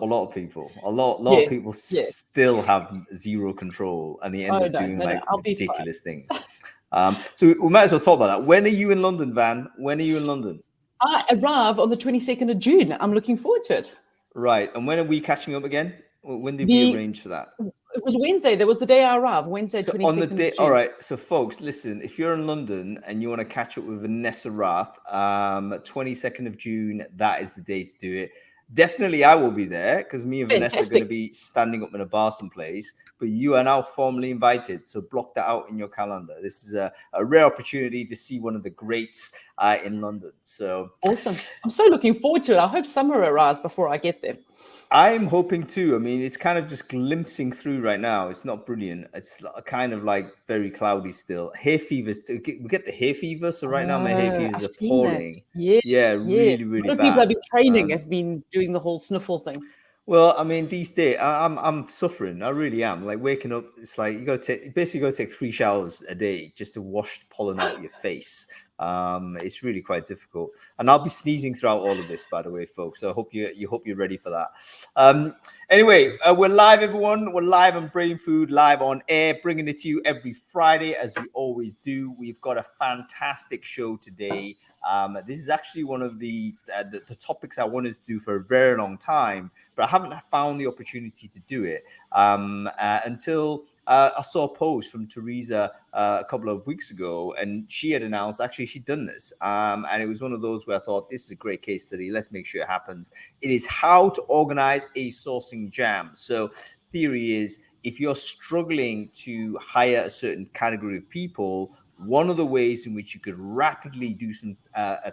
a lot of people. A lot Yeah, of people yeah. still have zero control, and they end Oh up no, doing no, no. like I'll be fine. ridiculous things. So we might as well talk about that. When are you in London, Van? When are you in London? I arrive on the 22nd of June. I'm looking forward to it. Right. And when are we catching up again? When did we The arrange for that? It was Wednesday. That was the day I arrived. Wednesday, So on the 22nd of day, all June. right. So folks, listen, if you're in London and you want to catch up with Vanessa Rath, 22nd of June, that is the day to do it. Definitely I will be there because me and Vanessa are going to Fantastic. be standing up in a bar someplace, but you are now formally invited. So block that out in your calendar. This is a rare opportunity to see one of the greats in London. So Awesome. I'm so looking forward to it. I hope summer arrives before I get there. I'm hoping too. I mean, it's kind of just glimpsing through right now. It's not brilliant. It's kind of like very cloudy still. Hay fever. We get the hay fever. So right now my hay fever is I've seen that. appalling. Yes, Yeah, yes. really, A really lot of people bad. have been training, have been doing the whole sniffle thing. Well, I mean, these days I'm suffering. I really am. Like waking up, it's like you got to take basically got to take 3 showers a day just to wash the pollen out your face. It's really quite difficult, and I'll be sneezing throughout all of this, by the way, folks. So I hope you're ready for that. Anyway, we're live, everyone. We're live on Brainfood, live on air, bringing it to you every Friday, as we always do. We've got a fantastic show today. This is actually one of the topics I wanted to do for a very long time, but I haven't found the opportunity to do it until I saw a post from Teresa a couple of weeks ago, and she had announced actually she'd done this. And it was one of those where I thought, this is a great case study. Let's make sure it happens. It is how to organize a sourcing jam. So theory is, if you're struggling to hire a certain category of people, one of the ways in which you could rapidly do some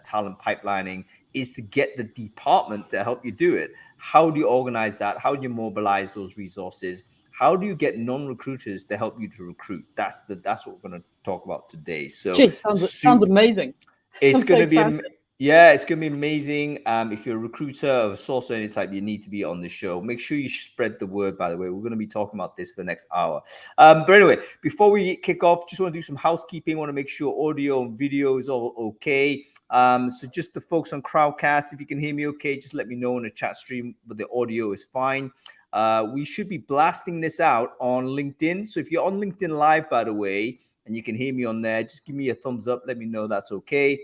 talent pipelining is to get the department to help you do it. How do you organize that? How do you mobilize those resources? How do you get non-recruiters to help you to recruit? That's what we're going to talk about today. So Gee, sounds amazing. it's I'm so going to be excited. it's going to be amazing. If you're a recruiter of source any type, you need to be on the show. Make sure you spread the word, by the way. We're going to be talking about this for the next hour. But anyway, before we kick off, just want to do some housekeeping. Want to make sure audio and video is all okay. So just the folks on Crowdcast, if you can hear me okay, just let me know in the chat stream, but the audio is fine. We should be blasting this out on LinkedIn. So if you're on LinkedIn Live, by the way, and you can hear me on there, just give me a thumbs up. Let me know that's okay.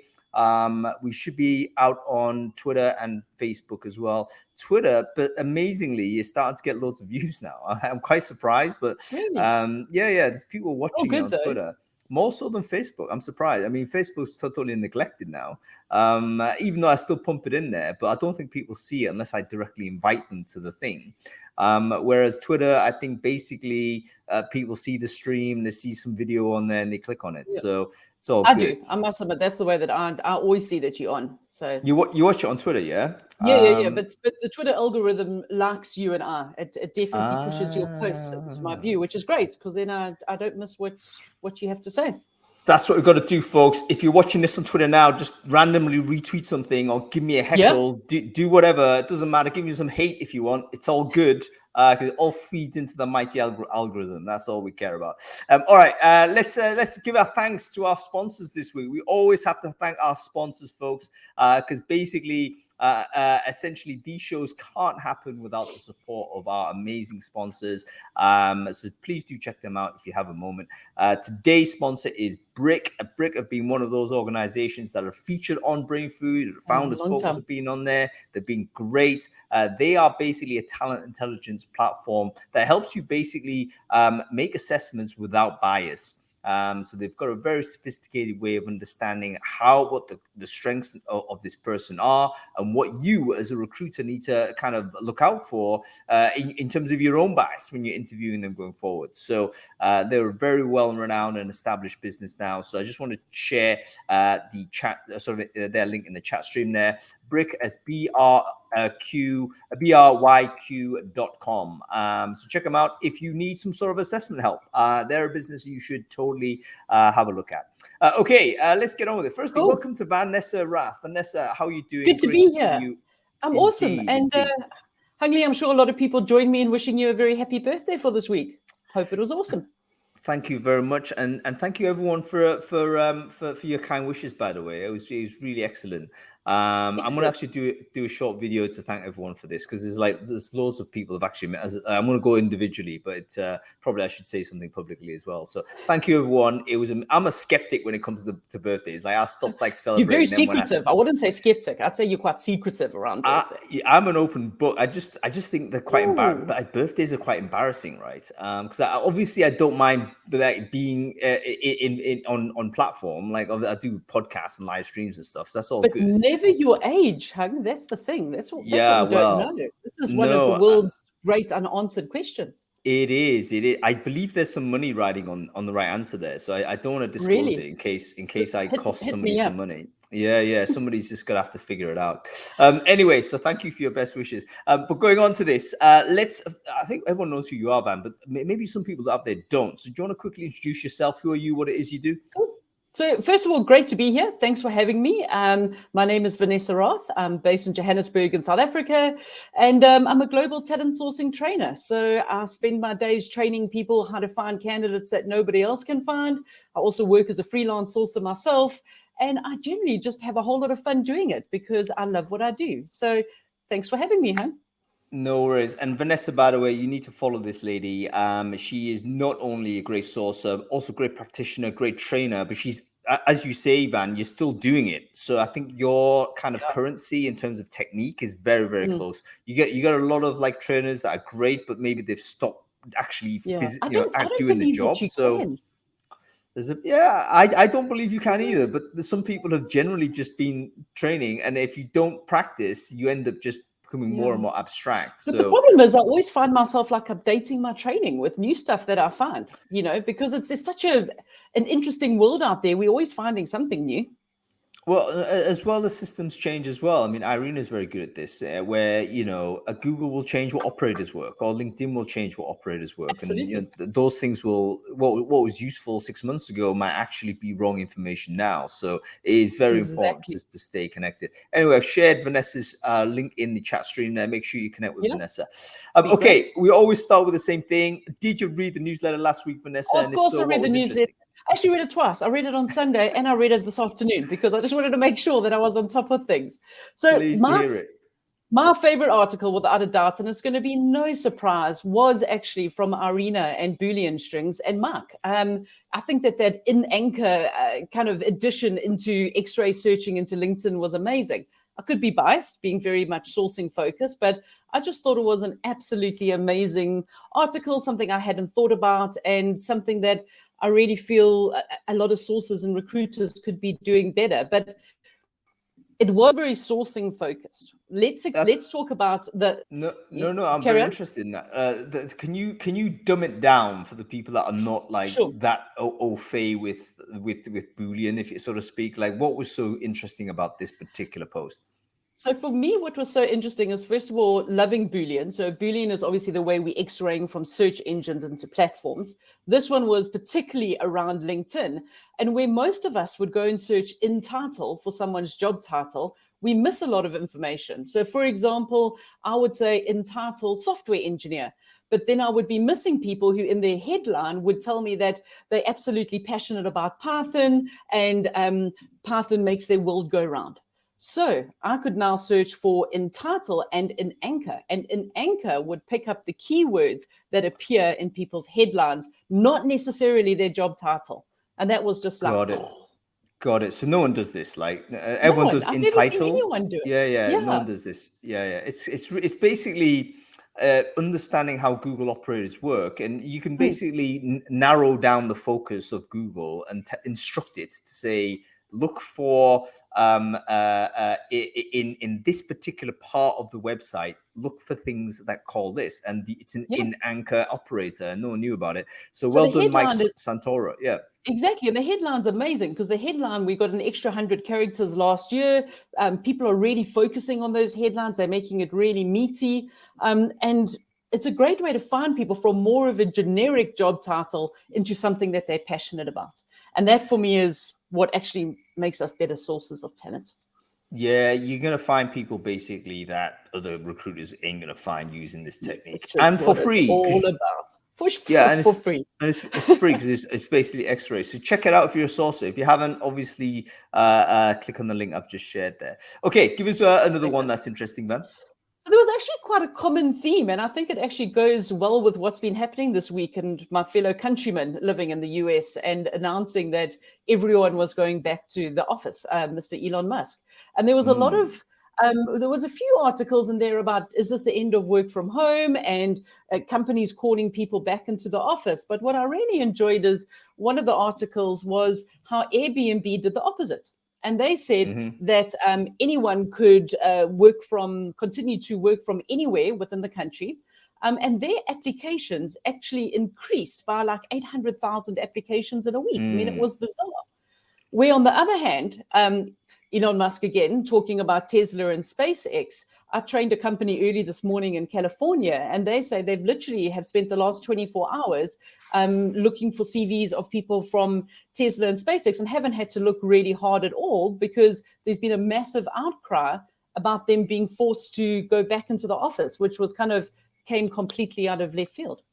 We should be out on Twitter and Facebook as well. Twitter, but amazingly, is starting to get loads of views now. I'm quite surprised, but Really? there's people Oh, watching it good on though. Twitter. More so than Facebook. I'm surprised. I mean, Facebook's totally neglected now, even though I still pump it in there, but I don't think people see it unless I directly invite them to the thing. Whereas Twitter, I think basically people see the stream, they see some video on there and they click on it. Yeah. So it's all I good. do. I must admit, that's the way that I always see that you're on. So You watch it on Twitter, yeah? yeah. But the Twitter algorithm likes you and I. It definitely pushes your posts into my Ah. view, which is great because then I don't miss what you have to say. That's what we've got to do, folks. If you're watching this on Twitter now, just randomly retweet something or give me a Yeah. heckle. Do whatever. It doesn't matter. Give me some hate if you want. It's all good. Because it all feeds into the mighty algorithm. That's all we care about. All right, let's give our thanks to our sponsors this week. We always have to thank our sponsors, folks, because basically, essentially, these shows can't happen without the support of our amazing sponsors. So please do check them out if you have a moment. Today's sponsor is Brick. Brick have been one of those organizations that are featured on Brainfood. The founders Long focus time. have been on there. They've been great. They are basically a talent intelligence platform that helps you basically make assessments without bias. So they've got a very sophisticated way of understanding what the strengths of this person are and what you as a recruiter need to kind of look out for in terms of your own bias when you're interviewing them going forward. So they're a very well renowned and established business now. So I just want to share the chat, their link in the chat stream there. Brick as bryq.com. So check them out if you need some sort of assessment help. They're a business you should totally have a look at. Okay, let's get on with it. Firstly, Cool. welcome to Vanessa Rath. Vanessa, how are you doing? Good to Great be see here. you. I'm awesome. Indeed, And indeed. Hungly, I'm sure a lot of people join me in wishing you a very happy birthday for this week. Hope it was awesome. Thank you very much, and thank you everyone for your kind wishes. By the way, it was really excellent. I'm going to Excellent. actually do a short video to thank everyone for this, because there's loads of people have actually met. I'm going to go individually, but probably I should say something publicly as well. So thank you, everyone. I'm a skeptic when it comes to birthdays. Like, I stopped like You're very celebrating them when secretive. I wouldn't say skeptic. I'd say you're quite secretive around birthdays. I'm an open book. I just think they're quite embarrassing. Ooh. But birthdays are quite embarrassing, right? Because obviously I don't mind like being on platform. Like, I do podcasts and live streams and stuff. So that's all But good. never your age, Hung. That's the thing. That's what we don't know. This is one of the no, world's great unanswered questions. It is. I believe there's some money riding on the right answer there. So I don't want to disclose Really? it in case I cost Hit somebody me some up. money. Yeah. Somebody's just gonna have to figure it out. Anyway, so thank you for your best wishes. But going on to this, I think everyone knows who you are, Van, but maybe some people out there don't. So do you want to quickly introduce yourself? Who are you? What it is you do? Cool. So first of all, great to be here. Thanks for having me. My name is Vanessa Roth. I'm based in Johannesburg in South Africa, and I'm a global talent sourcing trainer. So I spend my days training people how to find candidates that nobody else can find. I also work as a freelance sourcer myself, and I generally just have a whole lot of fun doing it because I love what I do. So thanks for having me, hon. No worries. And Vanessa, by the way, you need to follow this lady. She is not only a great sourcer, also a great practitioner, great trainer, but she's, as you say, Van, you're still doing it. So I think your kind of currency in terms of technique is very, very close. You get a lot of like trainers that are great, but maybe they've stopped actually I don't doing the believe job. that you So can. I don't believe you can either, but some people have generally just been training, and if you don't practice, you end up just becoming more and more abstract. But the problem is I always find myself like updating my training with new stuff that I find, because it's such an interesting world out there. We're always finding something new. Well, as well, the systems change as well. I mean, Irene is very good at this, where a Google will change what operators work, or LinkedIn will change what operators work, Absolutely. and those things will what was useful 6 months ago might actually be wrong information now. So it is very important to stay connected. Anyway, I've shared Vanessa's link in the chat stream there. Make sure you connect with Vanessa. Okay, we always start with the same thing. Did you read the newsletter last week, Vanessa? Of course, I read the newsletter. I actually read it twice. I read it on Sunday and I read it this afternoon because I just wanted to make sure that I was on top of things. So my favorite article, without a doubt, and it's going to be no surprise, was actually from Arena and Boolean Strings and Mark. I think that in Anchor kind of addition into X-ray searching into LinkedIn was amazing. I could be biased, being very much sourcing focused, but I just thought it was an absolutely amazing article, something I hadn't thought about, and something that I really feel a lot of sources and recruiters could be doing better. But it was very sourcing focused. Let's talk about the. No. I'm very interested in that. Can you dumb it down for the people that are not like that au fait with Boolean, if you so to speak? Like, what was so interesting about this particular post? So for me, what was so interesting is, first of all, loving Boolean. So Boolean is obviously the way we X-raying from search engines into platforms. This one was particularly around LinkedIn, and where most of us would go and search in title for someone's job title, we miss a lot of information. So for example, I would say in title software engineer, but then I would be missing people who in their headline would tell me that they're absolutely passionate about Python and Python makes their world go round. So I could now search for in title and in Anchor, and in Anchor would pick up the keywords that appear in people's headlines, not necessarily their job title. And that was just like, Got it. So no one does this. Like everyone does in title. I've never seen anyone do it. Yeah. No one does this. Yeah. It's basically understanding how Google operators work, and you can basically narrow down the focus of Google and instruct it to say, look for in this particular part of the website, look for things that call this, and it's an in Anchor operator. No one knew about it. So well done, Mike Santoro. Yeah. Exactly. And the headline's amazing because the headline, we got an extra 100 characters last year. People are really focusing on those headlines. They're making it really meaty. And it's a great way to find people from more of a generic job title into something that they're passionate about. And that for me is what actually makes us better sources of talent. Yeah, you're going to find people basically that other recruiters ain't going to find using this technique. And for free. All about. Yeah, and for free. it's free because it's basically X-ray. So check it out if you're a sourcer. If you haven't, obviously, click on the link I've just shared there. Okay, give us another one that's interesting, man. So there was actually quite a common theme, and I think it actually goes well with what's been happening this week and my fellow countrymen living in the US and announcing that everyone was going back to the office, Mr. Elon Musk. And there was a lot of there was a few articles in there about, is this the end of work from home, and companies calling people back into the office. But what I really enjoyed is one of the articles was how Airbnb did the opposite. And they said that anyone could continue to work from anywhere within the country. And their applications actually increased by like 800,000 applications in a week. I mean, it was bizarre. Where on the other hand, Elon Musk, again, talking about Tesla and SpaceX, I trained a company early this morning in California, and they say they've literally have spent the last 24 hours looking for CVs of people from Tesla and SpaceX and haven't had to look really hard at all because there's been a massive outcry about them being forced to go back into the office, which was came completely out of left field.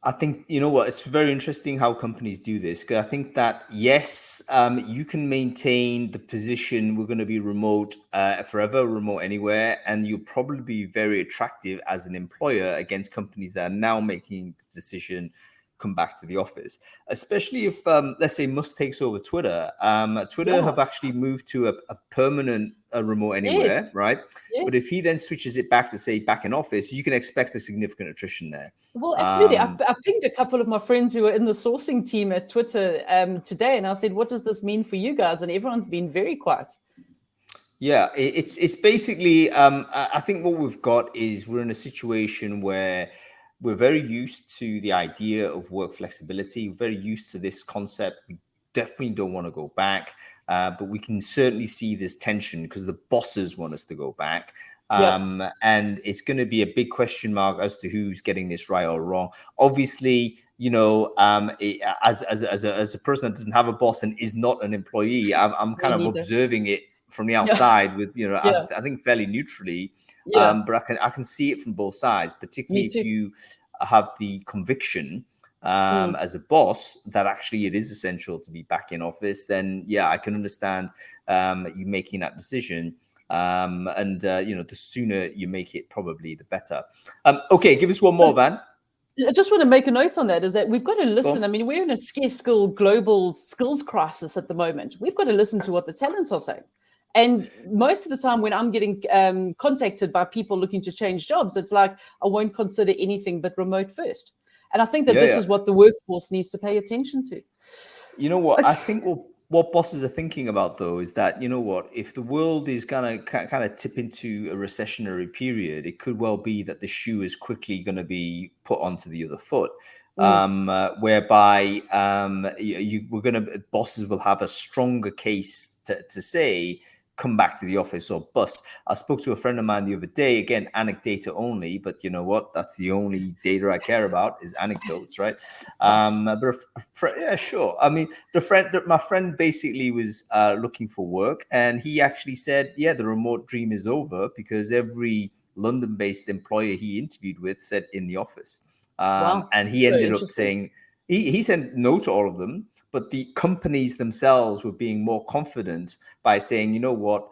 I think, you know what, it's very interesting how companies do this. Because I think that, yes, you can maintain the position, we're going to be remote forever, remote anywhere, and you'll probably be very attractive as an employer against companies that are now making the decision, come back to the office, especially if, let's say, Musk takes over Twitter. Twitter have actually moved to a permanent remote anywhere, right? Yes. But if he then switches it back to, say, back in office, you can expect a significant attrition there. Well, absolutely. I pinged a couple of my friends who were in the sourcing team at Twitter today, and I said, what does this mean for you guys? And everyone's been very quiet. Yeah, it's basically, I think what we've got is we're in a situation where we're very used to the idea of work flexibility. We're very used to this concept. We definitely don't want to go back, but we can certainly see this tension because the bosses want us to go back. And it's going to be a big question mark as to who's getting this right or wrong. Obviously, you know, as a person that doesn't have a boss and is not an employee, I'm kind of observing it from the outside with, you know, I think fairly neutrally, but I can see it from both sides, particularly if you have the conviction as a boss that actually it is essential to be back in office. Then I can understand you making that decision. And you know, the sooner you make it, probably the better. Okay, give us one more, Van. I just want to make a note on that, is that we've got to listen. I mean, we're in a scarce skill global skills crisis at the moment. We've got to listen to what the talents are saying. And most of the time when I'm getting contacted by people looking to change jobs, it's like, I won't consider anything but remote first. And I think that this is what the workforce needs to pay attention to. You know what? I think what bosses are thinking about, though, is that, you know what, if the world is going to kind of tip into a recessionary period, it could well be that the shoe is quickly going to be put onto the other foot. Whereby bosses will have a stronger case to say, come back to the office or bust. I spoke to a friend of mine the other day, again, anecdata only, but you know what? That's the only data I care about is anecdotes, right? But sure. I mean, my friend basically was looking for work, and he actually said, the remote dream is over because every London-based employer he interviewed with said in the office. And he ended up saying, he said no to all of them, but the companies themselves were being more confident by saying, you know what,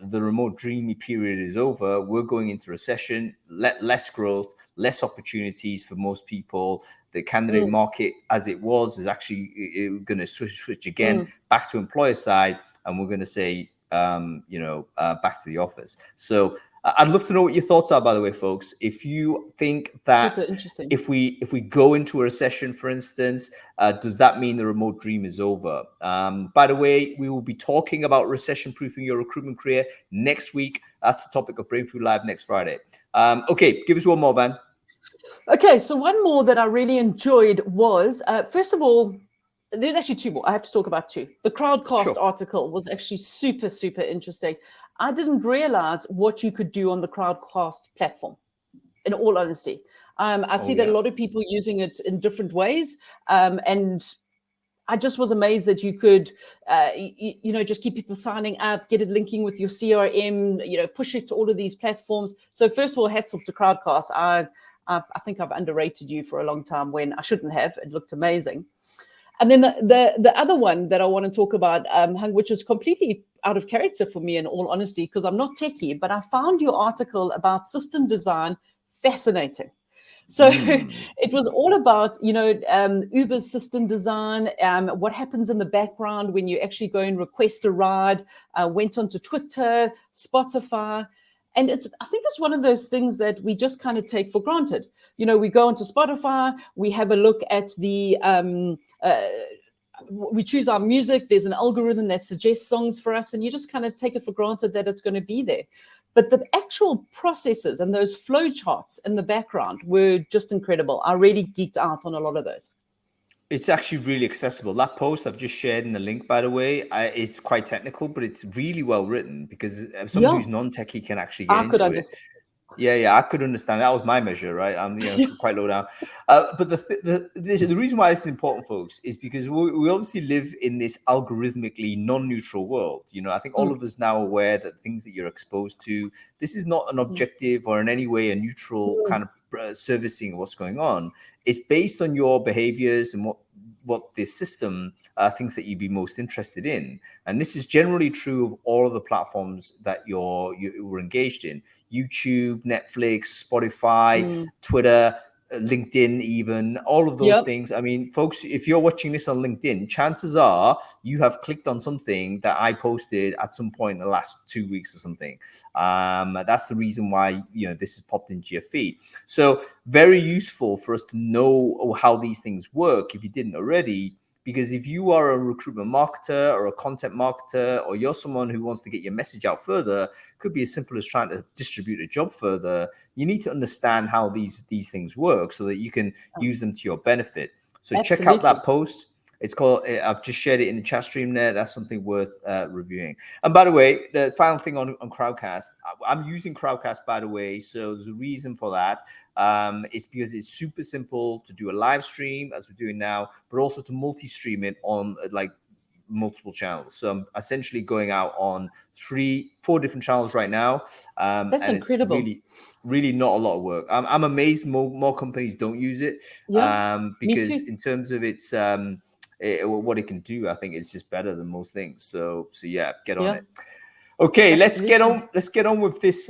the remote dreamy period is over. We're going into recession, less growth, less opportunities for most people. The candidate market as it was is actually going to switch again back to employer side. And we're going to say, back to the office. So I'd love to know what your thoughts are, by the way, folks. If you think that if we go into a recession, for instance, does that mean the remote dream is over? By the way, we will be talking about recession-proofing your recruitment career next week. That's the topic of Brainfood Live next Friday. Okay, give us one more, Van. Okay, so one more that I really enjoyed was, first of all, there's actually two more. I have to talk about two. The Crowdcast article was actually super, super interesting. I didn't realize what you could do on the Crowdcast platform, in all honesty. I see that a lot of people using it in different ways. And I just was amazed that you could, just keep people signing up, get it linking with your CRM, push it to all of these platforms. So first of all, hats off to Crowdcast. I think I've underrated you for a long time when I shouldn't have. It looked amazing. And then the other one that I want to talk about, Hung, which is completely out of character for me, in all honesty, because I'm not techie, but I found your article about system design fascinating. So it was all about, Uber's system design, what happens in the background when you actually go and request a ride, went onto Twitter, Spotify. And I think it's one of those things that we just kind of take for granted. We go onto Spotify, we have a look at we choose our music. There's an algorithm that suggests songs for us, and you just kind of take it for granted that it's going to be there. But the actual processes and those flow charts in the background were just incredible. I really geeked out on a lot of those. It's actually really accessible. That post I've just shared in the link, by the way, it's quite technical, but it's really well written because someone who's non-techie can actually get into it. Yeah, I could understand. That was my measure, right? I'm quite low down. But the reason why this is important, folks, is because we obviously live in this algorithmically non-neutral world. I think all of us now are aware that things that you're exposed to, this is not an objective or in any way a neutral kind of servicing of what's going on. It's based on your behaviors and what the system thinks that you'd be most interested in. And this is generally true of all of the platforms that you were engaged in. YouTube, Netflix, Spotify, Twitter, LinkedIn, even all of those things. I mean, folks, if you're watching this on LinkedIn, chances are you have clicked on something that I posted at some point in the last 2 weeks or something. That's the reason why, this has popped into your feed. So very useful for us to know how these things work if you didn't already. Because if you are a recruitment marketer or a content marketer, or you're someone who wants to get your message out further, could be as simple as trying to distribute a job further. You need to understand how these things work so that you can use them to your benefit. So Check out that post. It's called, I've just shared it in the chat stream there. That's something worth reviewing. And by the way, the final thing on Crowdcast, I'm using Crowdcast, by the way. So there's a reason for that. It's because it's super simple to do a live stream as we're doing now, but also to multi-stream it on multiple channels. So I'm essentially going out on 4 different channels right now. That's incredible. It's really not a lot of work. I'm amazed more companies don't use it. Because in terms of its what it can do, I think it's just better than most things. So yeah, get on it. Okay, absolutely. let's get on with this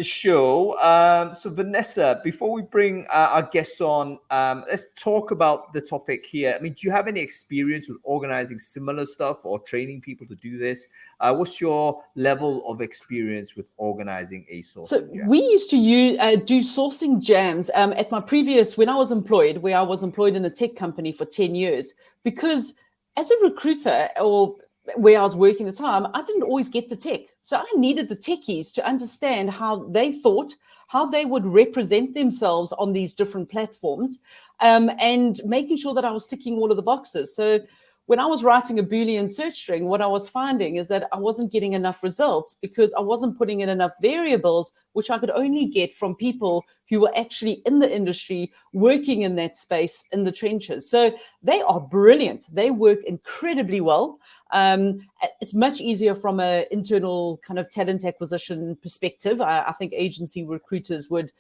show. So Vanessa, before we bring our guests on, let's talk about the topic here. I mean, do you have any experience with organizing similar stuff or training people to do this? What's your level of experience with organizing a sourcing jam? We used to do sourcing jams at my when I was employed, where I was employed in a tech company for 10 years, because as a recruiter or where I was working at the time, I didn't always get the tech. So I needed the techies to understand how they thought, how they would represent themselves on these different platforms, and making sure that I was ticking all of the boxes. So when I was writing a Boolean search string, what I was finding is that I wasn't getting enough results because I wasn't putting in enough variables, which I could only get from people who were actually in the industry, working in that space, in the trenches. So they are brilliant. They work incredibly well. It's much easier from an internal kind of talent acquisition perspective. I think agency recruiters would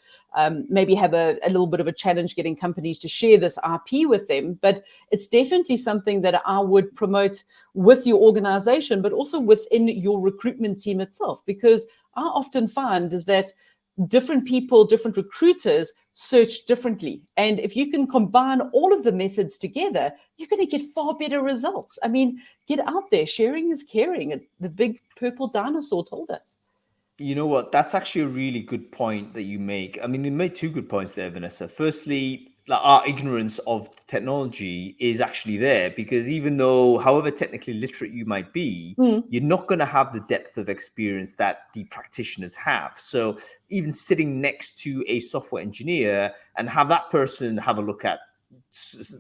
maybe have a little bit of a challenge getting companies to share this IP with them, but it's definitely something that I would promote with your organization, but also within your recruitment team itself, because I often find is that different people, different recruiters search differently. And if you can combine all of the methods together, you're going to get far better results. I mean, get out there. Sharing is caring. The big purple dinosaur told us. You know what? That's actually a really good point that you make. I mean, you made 2 good points there, Vanessa. Firstly, our ignorance of technology is actually there because even though, however technically literate you might be, you're not going to have the depth of experience that the practitioners have. So even sitting next to a software engineer and have that person have a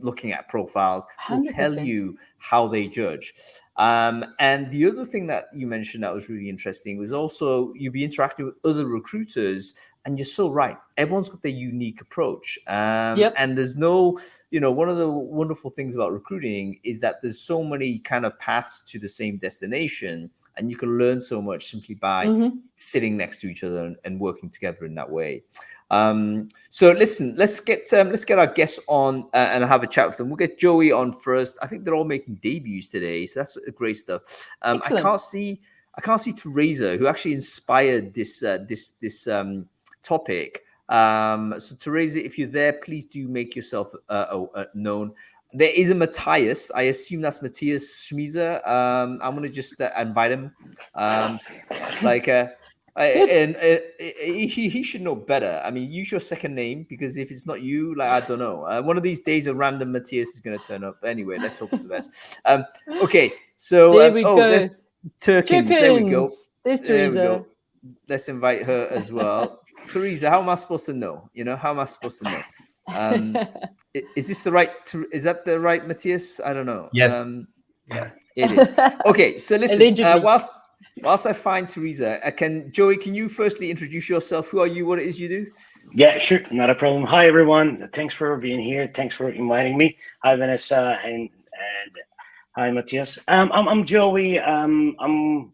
looking at profiles will 100%. tell you how they judge. And the other thing that you mentioned that was really interesting was also you'll be interacting with other recruiters, and you're so right. Everyone's got their unique approach. And there's no, one of the wonderful things about recruiting is that there's so many kind of paths to the same destination. and you can learn so much simply by sitting next to each other and working together in that way. So listen, let's get our guests on and have a chat with them. We'll get Joey on first. I think they're all making debuts today, so that's great stuff. I can't see Teresa, who actually inspired this topic. So Teresa, if you're there, please do make yourself known. There is a Matthias. I assume that's Matthias Schmieser. I'm gonna just invite him. He should know better. I mean, use your second name, because if it's not you, like, I don't know. One of these days, a random Matthias is going to turn up. Anyway, let's hope for the best. Okay, so there we go. There's Turkins. There we go. There's Teresa. There we go. Let's invite her as well. Teresa, how am I supposed to know? How am I supposed to know? Is this the right? Is that the right Matthias? I don't know. Yes. Yes, it is. Okay, so listen. Whilst I find Teresa, Joey, can you firstly introduce yourself? Who are you? What it is you do? Yeah, sure, not a problem. Hi, everyone. Thanks for being here. Thanks for inviting me. Hi, Vanessa, and hi, Matthias. I'm Joey. I'm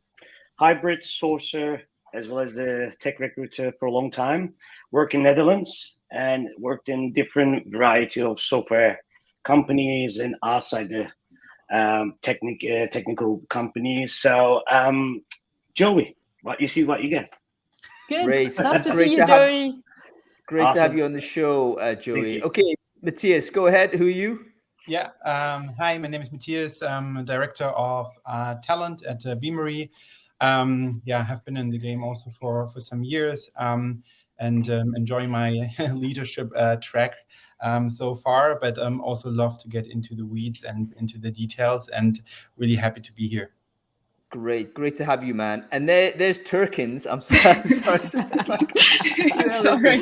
hybrid sourcer as well as the tech recruiter for a long time. Work in Netherlands and worked in different variety of software companies and outside the technical companies. So Joey, what you see, what you get. Good. Great. Nice to see you, Joey. Great to have you on the show, Joey. Okay, Matthias, go ahead. Who are you? Yeah. Hi, my name is Matthias. I'm a director of talent at Beamery. I have been in the game also for some years, and enjoy my leadership track so far, but also love to get into the weeds and into the details, and really happy to be here. Great to have you, man. And there's Turkins. I'm sorry. It's like, sorry.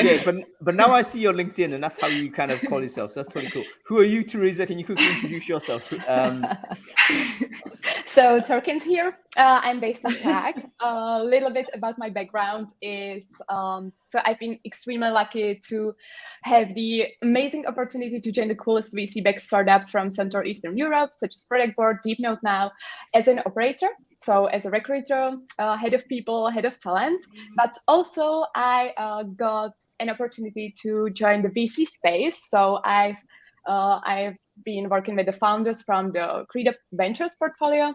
Okay, but now I see your LinkedIn, and that's how you kind of call yourself. So that's totally cool. Who are you, Teresa? Can you quickly introduce yourself? So Turkins here. I'm based in Prague. A little bit about my background is so I've been extremely lucky to have the amazing opportunity to join the coolest VC-backed startups from Central Eastern Europe, such as Product Board, DeepNote now, as an operator. So as a recruiter, head of people, head of talent, but also I got an opportunity to join the VC space. So I've been working with the founders from the Credo Ventures portfolio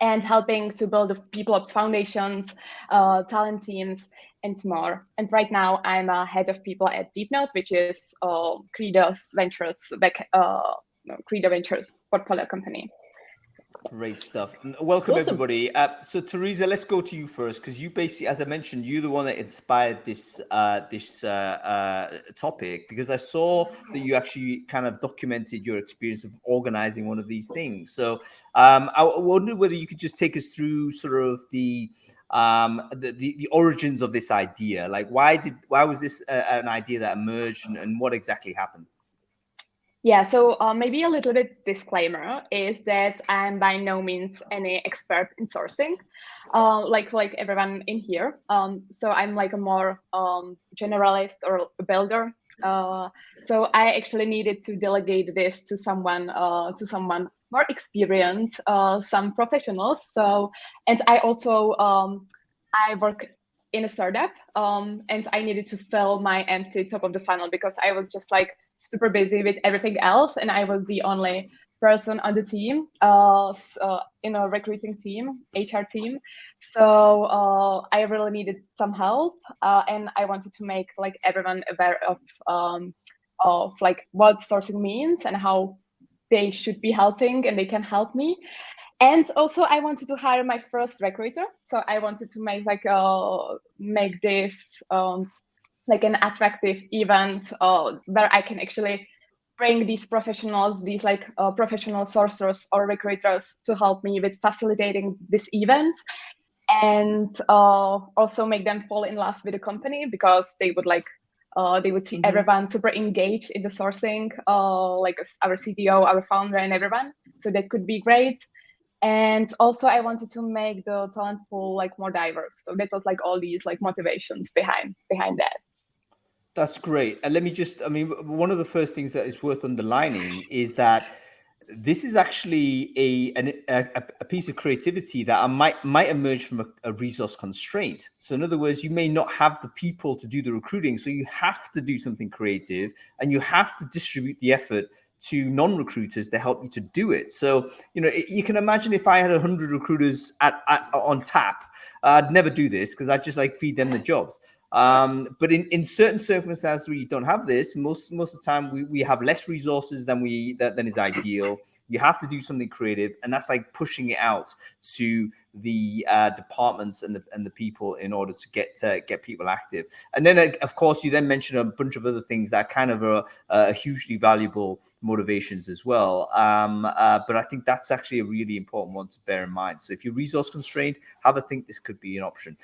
and helping to build the People Ops foundations, talent teams, and more. And right now I'm a head of people at DeepNote, which is Credo Ventures portfolio company. Great stuff. Welcome, everybody. So Teresa, let's go to you first, because you basically, as I mentioned, you're the one that inspired this topic, because I saw that you actually kind of documented your experience of organizing one of these things. So I wonder whether you could just take us through sort of the origins of this idea. Like, why was this an idea that emerged, and what exactly happened? Yeah, so maybe a little bit disclaimer is that I'm by no means any expert in sourcing, like everyone in here. So I'm like a more generalist or a builder. So I actually needed to delegate this to someone more experienced, some professionals. So, and I also I work in a startup, and I needed to fill my empty top of the funnel because I was just like super busy with everything else, and I was the only person on the team, in a recruiting team, HR team. So I really needed some help, and I wanted to make like everyone aware of like what sourcing means and how they should be helping and they can help me. And also I wanted to hire my first recruiter. So I wanted to make this like an attractive event where I can actually bring these professionals, these like professional sourcers or recruiters to help me with facilitating this event, and also make them fall in love with the company, because they would see everyone super engaged in the sourcing, like our CTO, our founder, and everyone. So that could be great. And also I wanted to make the talent pool like more diverse. So that was like all these like motivations behind that. That's great. And let me just, one of the first things that is worth underlining is that This is actually a piece of creativity that might emerge from a resource constraint. So in other words, you may not have the people to do the recruiting, so you have to do something creative, and you have to distribute the effort to non-recruiters to help you to do it. So, you know, you can imagine if I had 100 recruiters on tap, I'd never do this because I'd just like feed them the jobs. But in certain circumstances where you don't have this, most of the time we have less resources than is ideal. You have to do something creative, and that's like pushing it out to the departments and the people in order to get people active. And then, of course, you then mentioned a bunch of other things that kind of are hugely valuable motivations as well. But I think that's actually a really important one to bear in mind. So if you're resource constrained, have a think this could be an option.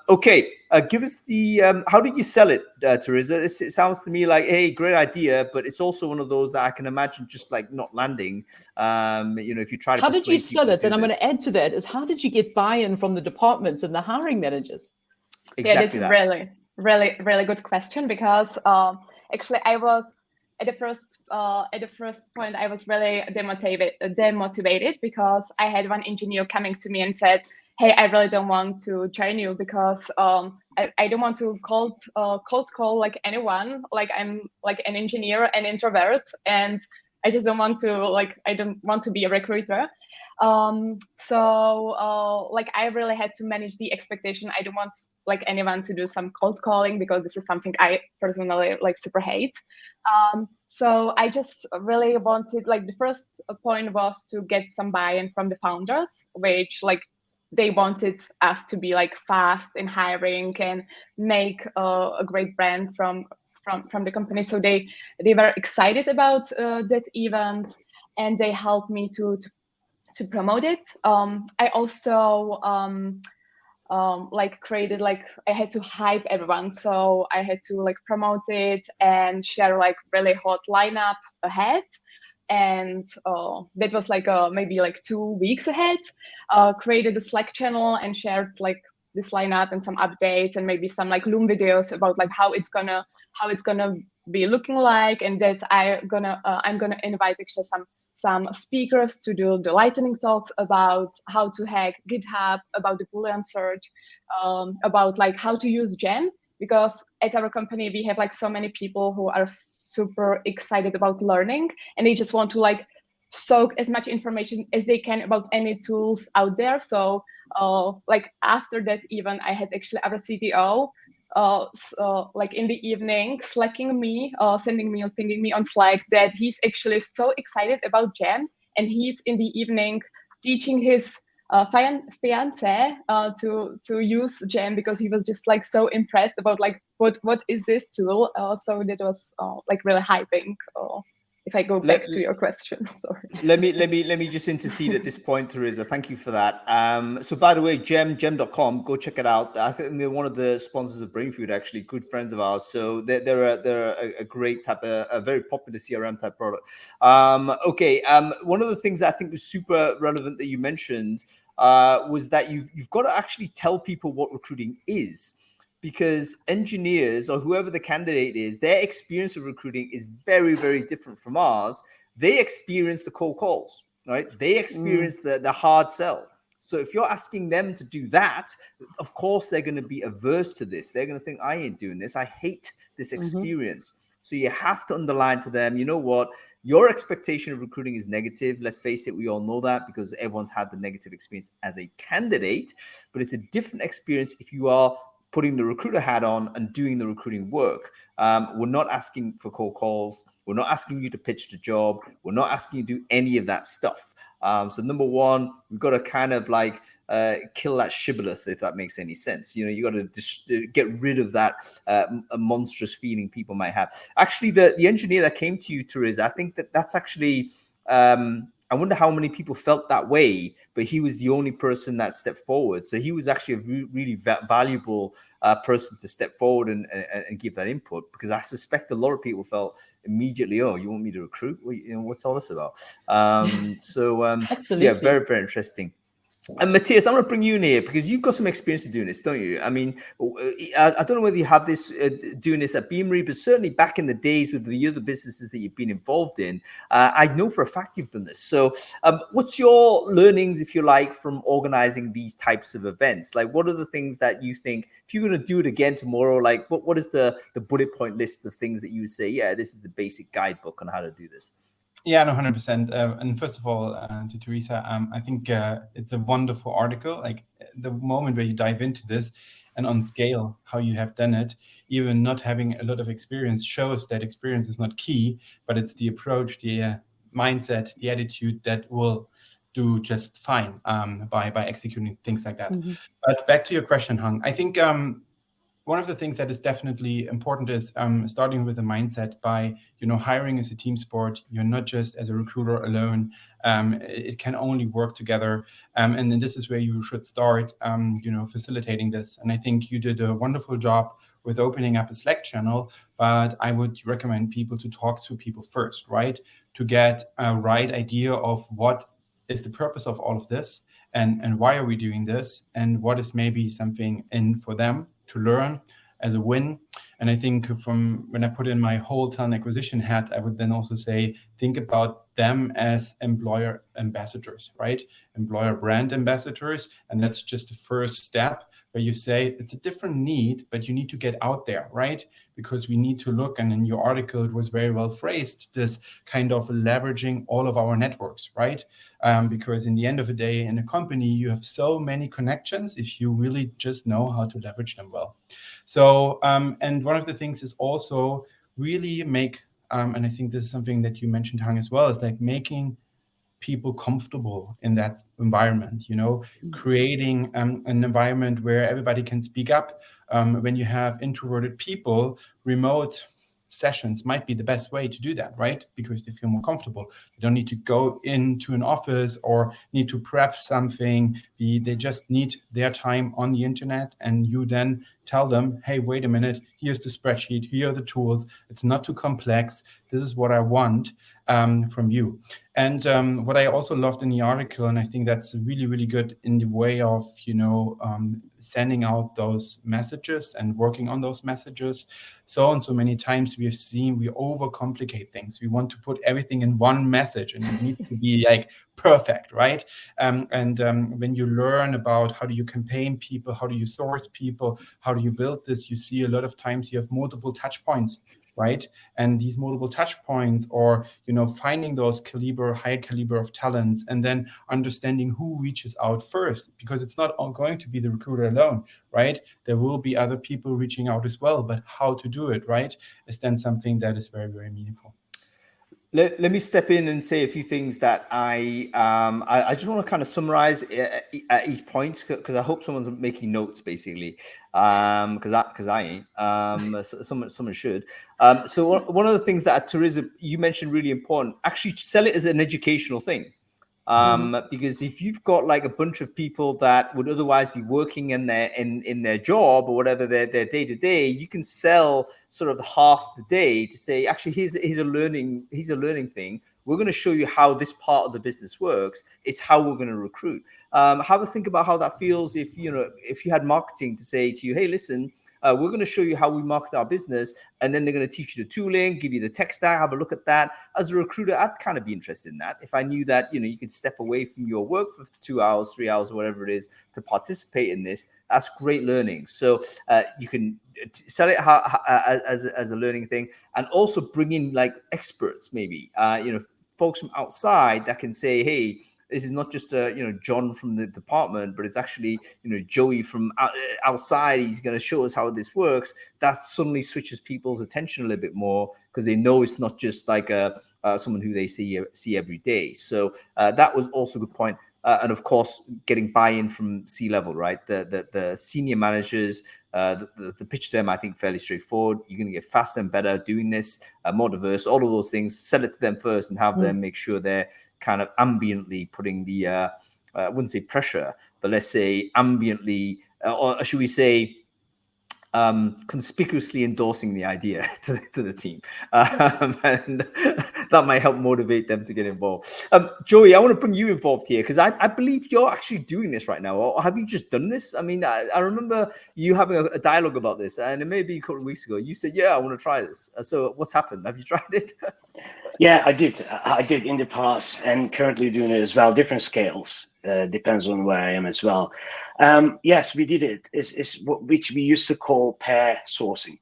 Okay, give us the how did you sell it, Teresa? It sounds to me like, hey, great idea, but it's also one of those that I can imagine just like not landing. You know, if you try to how did you sell it? And I'm this. going to add to that is, how did you get buy-in from the departments and the hiring managers? Exactly, that's really good question, because actually I was at the first point I was really demotivated because I had one engineer coming to me and said, hey, I really don't want to join you because I don't want to cold call like anyone. Like I'm like an engineer, an introvert, and I just don't want to I don't want to be a recruiter. So like I really had to manage the expectation. I don't want like anyone to do some cold calling because this is something I personally like super hate. So I just really wanted, like, the first point was to get some buy-in from the founders, which like they wanted us to be like fast in hiring and make a great brand from the company. So they were excited about that event, and they helped me to promote it. I also like created, like, I had to hype everyone, so I had to like promote it and share like really hot lineup ahead. And that was like maybe like 2 weeks ahead. Created a Slack channel and shared like this lineup and some updates and maybe some like Loom videos about like how it's gonna be looking like, and that I'm gonna invite actually some speakers to do the lightning talks about how to hack GitHub, about the Boolean search, about like how to use Jam, because at our company we have like so many people who are super excited about learning, and they just want to like soak as much information as they can about any tools out there. So like after that event, I had actually our CTO like in the evening slacking me, sending me or pinging me on Slack that he's actually so excited about Jam, and he's in the evening teaching his fiance to use Jam because he was just like so impressed about like what is this tool. So that was like really hyping. If I go back to your question, sorry. Let me just intercede at this point, Teresa. Thank you for that. So by the way, gem.com, go check it out. I think they're one of the sponsors of Brainfood, actually, good friends of ours. So they're a great type of, a very popular CRM type product. Okay. One of the things I think was super relevant that you mentioned was that you've got to actually tell people what recruiting is. Because engineers, or whoever the candidate is, their experience of recruiting is very, very different from ours. They experience the cold calls, right? They experience the hard sell. So if you're asking them to do that, of course, they're going to be averse to this. They're going to think, I ain't doing this. I hate this experience. So you have to underline to them, you know what? Your expectation of recruiting is negative. Let's face it, we all know that because everyone's had the negative experience as a candidate. But it's a different experience if you are putting the recruiter hat on and doing the recruiting work. We're not asking for cold calls. We're not asking you to pitch the job. We're not asking you to do any of that stuff. So number one, we've got to kind of like kill that shibboleth, if that makes any sense. You know, you got to get rid of that a monstrous feeling people might have. Actually, the engineer that came to you, Teresa, I think that's actually, I wonder how many people felt that way, but he was the only person that stepped forward. So he was actually a really valuable person to step forward and give that input, because I suspect a lot of people felt immediately, oh, you want me to recruit? Well, you know, what's all this about? So Absolutely. yeah, very, very interesting. And Matthias, I'm going to bring you in here because you've got some experience of doing this, don't you? I mean, I don't know whether you have this doing this at Beamery, but certainly back in the days with the other businesses that you've been involved in, I know for a fact you've done this. So what's your learnings, if you like, from organizing these types of events? Like, what are the things that you think, if you're going to do it again tomorrow, like what is the bullet point list of things that you would say, yeah, this is the basic guidebook on how to do this? Yeah, no, 100%. And first of all, to Teresa, I think it's a wonderful article. Like the moment where you dive into this and on scale, how you have done it, even not having a lot of experience shows that experience is not key, but it's the approach, the mindset, the attitude that will do just fine by executing things like that. Mm-hmm. But back to your question, Hung, I think one of the things that is definitely important is starting with the mindset by, hiring is a team sport. You're not just as a recruiter alone. It can only work together. And then this is where you should start, facilitating this. And I think you did a wonderful job with opening up a Slack channel, but I would recommend people to talk to people first, right? To get a right idea of what is the purpose of all of this and why are we doing this and what is maybe something in for them to learn as a win. And I think from when I put in my whole talent acquisition hat, I would then also say, think about them as employer ambassadors, right? Employer brand ambassadors. And that's just the first step where you say it's a different need, but you need to get out there, right? Because we need to look, and in your article, it was very well phrased, this kind of leveraging all of our networks, right? Because in the end of the day, in a company, you have so many connections if you really just know how to leverage them well. So, and one of the things is also really make, and I think this is something that you mentioned, Hang, as well, is like making people comfortable in that environment, creating an environment where everybody can speak up. When you have introverted people, remote sessions might be the best way to do that, right? Because they feel more comfortable. They don't need to go into an office or need to prep something. They just need their time on the internet, and you then tell them, hey, wait a minute, here's the spreadsheet, here are the tools. It's not too complex. This is what I want from you. And what I also loved in the article, and I think that's really, really good in the way of, sending out those messages and working on those messages. So many times we overcomplicate things. We want to put everything in one message, and it needs to be like perfect, right? When you learn about how do you campaign people, how do you source people, how do you build this, you see a lot of times you have multiple touch points, right? And these multiple touch points, or finding those high caliber of talents, and then understanding who reaches out first, because it's not going to be the recruiter alone, right? There will be other people reaching out as well, but how to do it, right, is then something that is very, very meaningful. Let me step in and say a few things that I just want to kind of summarize at each point, because I hope someone's making notes, basically, because I ain't. Someone should. So one of the things that Teresa, you mentioned, really important, actually sell it as an educational thing. Because if you've got like a bunch of people that would otherwise be working in their job or whatever their day to day, you can sell sort of half the day to say, actually, here's a learning thing. We're going to show you how this part of the business works. It's how we're going to recruit. Have a think about how that feels if you had marketing to say to you, hey, listen, we're going to show you how we market our business, and then they're going to teach you the tooling, give you the tech stack, have a look at that. As a recruiter, I'd kind of be interested in that. If I knew that, you could step away from your work for 2 hours, 3 hours, or whatever it is to participate in this, that's great learning. So you can sell it as a learning thing, and also bring in like experts, maybe, folks from outside that can say, hey, this is not just John from the department, but it's actually Joey from outside. He's going to show us how this works. That suddenly switches people's attention a little bit more, because they know it's not just like someone who they see every day. So that was also a good point. And of course, getting buy-in from C-level, right? The senior managers, the pitch to them, I think, fairly straightforward. You're going to get faster and better doing this, more diverse, all of those things. Sell it to them first and have them make sure they're kind of ambiently putting the, I wouldn't say pressure, but let's say ambiently, or should we say, conspicuously endorsing the idea to the team, and that might help motivate them to get involved. Joey, I want to bring you involved here because I believe you're actually doing this right now, or have you just done this? I mean, I remember you having a dialogue about this, and it may be a couple of weeks ago. You said, "Yeah, I want to try this." So, what's happened? Have you tried it? Yeah, I did. I did in the past, and currently doing it as well. Different scales. Depends on where I am as well. Yes, we did it. It's which we used to call pair sourcing.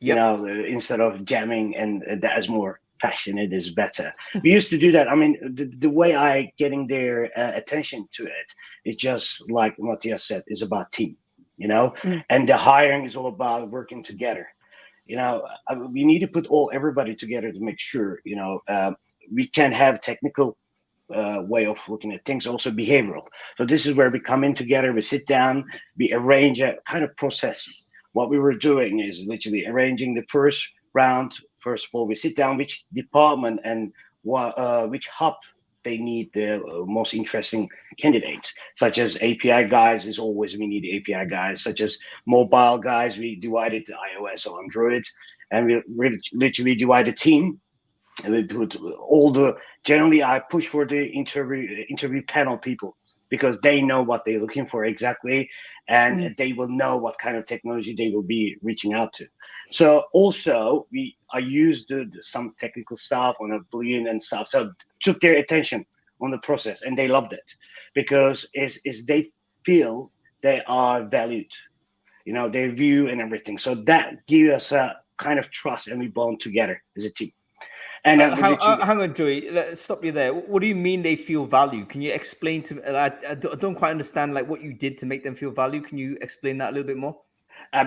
You know, instead of jamming, and that is more passionate is better. We used to do that. I mean, the way I getting their attention to it is just like Matthias said, is about team. You know, and the hiring is all about working together. You know, we need to put everybody together to make sure, you know, we can have technical way of looking at things, also behavioral. So this is where we come in together, we sit down, we arrange a kind of process. What we were doing is literally arranging the first round. First of all, we sit down which department and which hub they need the most interesting candidates, such as API guys is always, we need API guys, such as mobile guys, we divided to iOS or Android, and we literally divide a team, and we put generally I push for the interview panel people, because they know what they're looking for exactly, and they will know what kind of technology they will be reaching out to. So also I used some technical stuff on a Boolean and stuff, so took their attention on the process, and they loved it because is they feel they are valued, you know, their view and everything. So that gives us a kind of trust, and we bond together as a team. And hang on, Joey. Let's stop you there. What do you mean they feel value? Can you explain to me? I don't quite understand like what you did to make them feel value. Can you explain that a little bit more?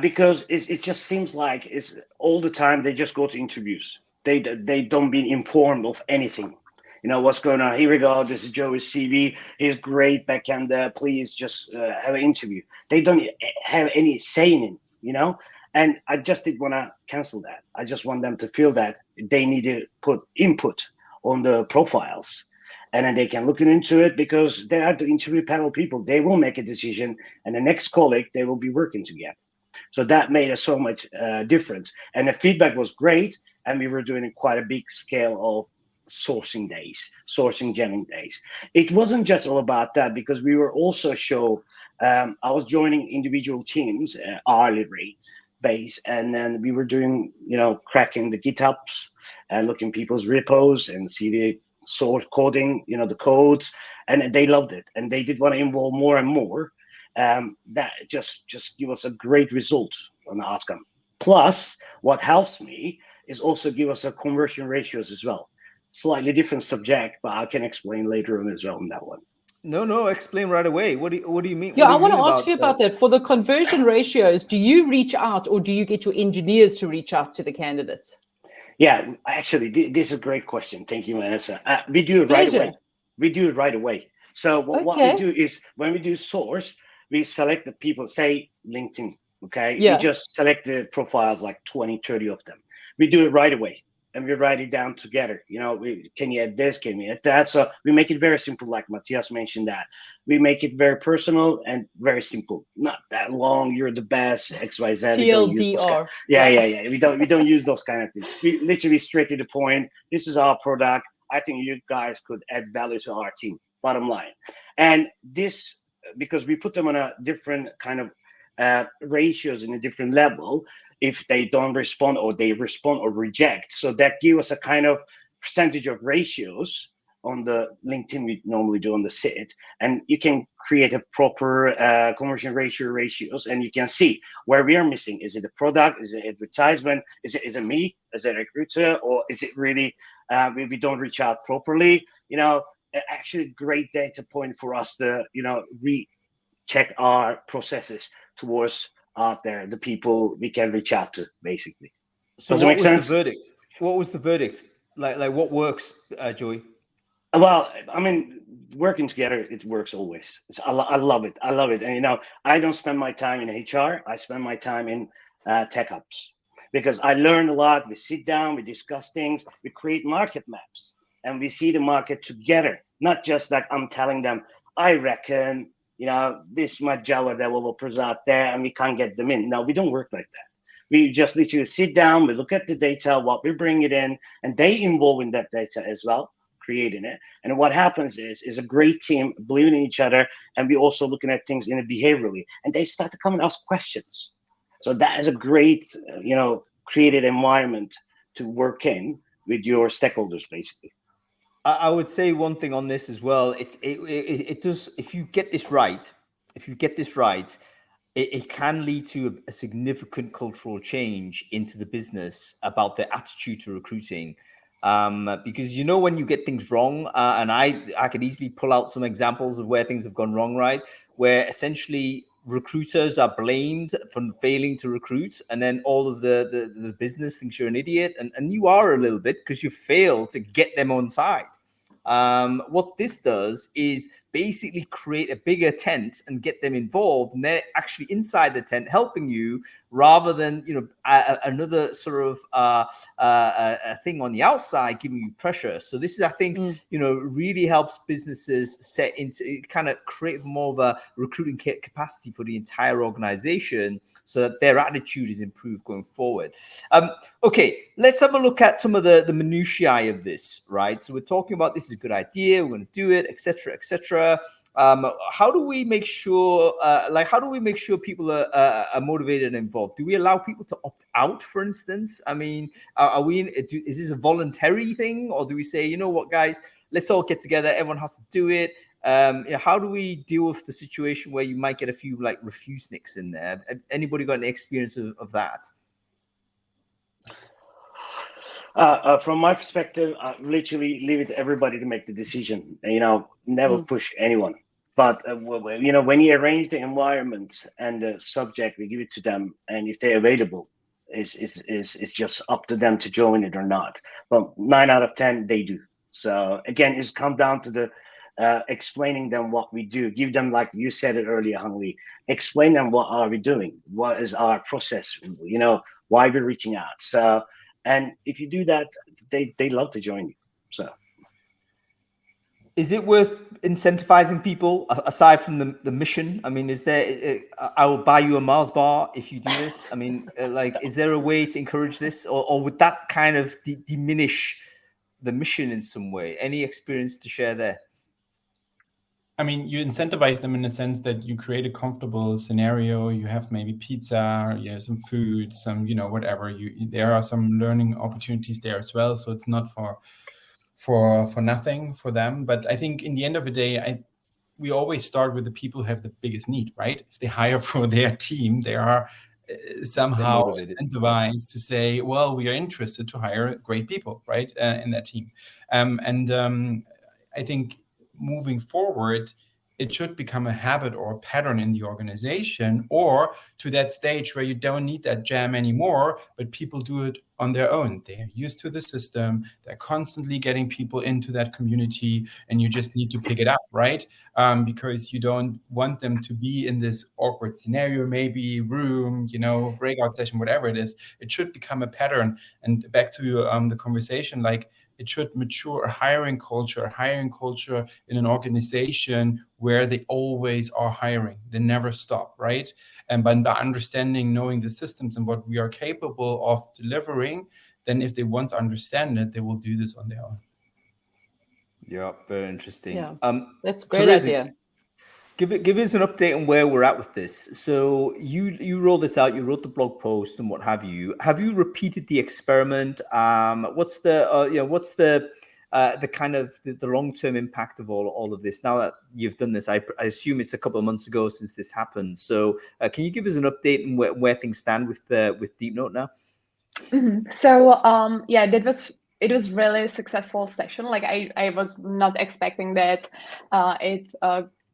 Because it just seems like it's all the time they just go to interviews. They don't be informed of anything. You know what's going on. Here we go. This is Joey's CV. He's great backend. Please just have an interview. They don't have any say in it. You know. And I just didn't want to cancel that. I just want them to feel that they need to put input on the profiles, and then they can look into it, because they are the interview panel people. They will make a decision, and the next colleague, they will be working together. So that made us so much difference. And the feedback was great. And we were doing quite a big scale of sourcing days, sourcing jamming days. It wasn't just all about that, because we were also I was joining individual teams, hourly rate base, and then we were doing, you know, cracking the GitHubs and looking people's repos and see the source coding, you know, the codes, and they loved it, and they did want to involve more and more. That just give us a great result on the outcome. Plus, what helps me is also give us a conversion ratios as well. Slightly different subject, but I can explain later on as well on that one. No, explain right away. What do you mean? Yeah, I want to ask you about that. For the conversion ratios, do you reach out, or do you get your engineers to reach out to the candidates? Yeah, actually, this is a great question. Thank you, Vanessa. We do it right away. We do it right away. So what we do is, when we do source, we select the people, say LinkedIn, okay? Yeah. We just select the profiles, like 20, 30 of them. We do it right away, and we write it down together. You know, can you add this? Can you add that? So we make it very simple, like Matthias mentioned that. We make it very personal and very simple. Not that long, you're the best, XYZ. TLDR. Yeah. We don't use those kind of things. We literally straight to the point. This is our product. I think you guys could add value to our team, bottom line. And this, because we put them on a different kind of ratios in a different level, if they don't respond, or they respond or reject. So that gives us a kind of percentage of ratios on the LinkedIn we normally do on the site. And you can create a proper conversion ratios, and you can see where we are missing. Is it the product? Is it advertisement? Is it me as a recruiter? Or is it really we don't reach out properly? You know, actually great data point for us to, you know, recheck our processes towards out there, the people we can reach out to, basically. So does it make sense? What was the verdict? Like what works, Joey? Well, I mean, working together, it works always. I love it. I love it. And, you know, I don't spend my time in HR. I spend my time in tech ops, because I learn a lot. We sit down, we discuss things, we create market maps, and we see the market together. Not just like I'm telling them, I reckon this much Java developers out there and we can't get them in. No, we don't work like that. We just literally sit down, we look at the data, what we bring it in, and they involve in that data as well, creating it. And what happens is a great team believing in each other, and we also looking at things in a behaviorally, and they start to come and ask questions. So that is a great, created environment to work in with your stakeholders, basically. I would say one thing on this as well. It does, if you get this right, it can lead to a significant cultural change into the business about the attitude to recruiting. Because when you get things wrong, and I could easily pull out some examples of where things have gone wrong, right? Where essentially recruiters are blamed for failing to recruit, and then all of the business thinks you're an idiot, and you are a little bit because you failed to get them on side. What this does is basically create a bigger tent and get them involved, and they're actually inside the tent helping you, rather than another sort of a thing on the outside giving you pressure. So this is, I think, really helps businesses set into kind of create more of a recruiting capacity for the entire organization, so that their attitude is improved going forward. Okay, let's have a look at some of the minutiae of this, right? So we're talking about this is a good idea, we're going to do it, etc., etc. How do we make sure, people are motivated and involved? Do we allow people to opt out, for instance? I mean, is this a voluntary thing, or do we say, you know what, guys, let's all get together, everyone has to do it? How do we deal with the situation where you might get a few like refuse-nicks in there? Anybody got any experience of that? From my perspective, I literally leave it to everybody to make the decision. Never push anyone. But when you arrange the environment and the subject, we give it to them, and if they're available, it's just up to them to join it or not. But 9 out of 10 they do. So again, it's come down to the explaining them what we do. Give them, like you said it earlier, Hung Lee, explain them what are we doing, what is our process, why we're reaching out. So, and if you do that, they love to join you. So. Is it worth incentivizing people aside from the mission? I mean, is there? I will buy you a Mars bar if you do this. I mean, is there a way to encourage this, or would that kind of diminish the mission in some way? Any experience to share there? I mean, you incentivize them in the sense that you create a comfortable scenario. You have maybe pizza, you have some food, some whatever. There are some learning opportunities there as well. So it's not for nothing for them. But I think in the end of the day, we always start with the people who have the biggest need, right? If they hire for their team, they are somehow incentivized to say, well, we are interested to hire great people, right, in that team. I think moving forward, it should become a habit or a pattern in the organization, or to that stage where you don't need that jam anymore, but people do it on their own. They're used to the system. They're constantly getting people into that community, and you just need to pick it up, right? Because you don't want them to be in this awkward scenario, maybe room, breakout session, whatever it is. It should become a pattern. And back to the conversation, it should mature a hiring culture in an organization where they always are hiring. They never stop, right? And by understanding, knowing the systems and what we are capable of delivering, then if they once understand it, they will do this on their own. Yeah, very interesting. Yeah, that's a great idea. Give us an update on where we're at with this. So you rolled this out, you wrote the blog post and what have you. Have you repeated the experiment? What's the kind of the long-term impact of all of this? Now that you've done this, I assume it's a couple of months ago since this happened. So can you give us an update on where things stand with Deep Note now? Mm-hmm. So it was really a successful session. I was not expecting that it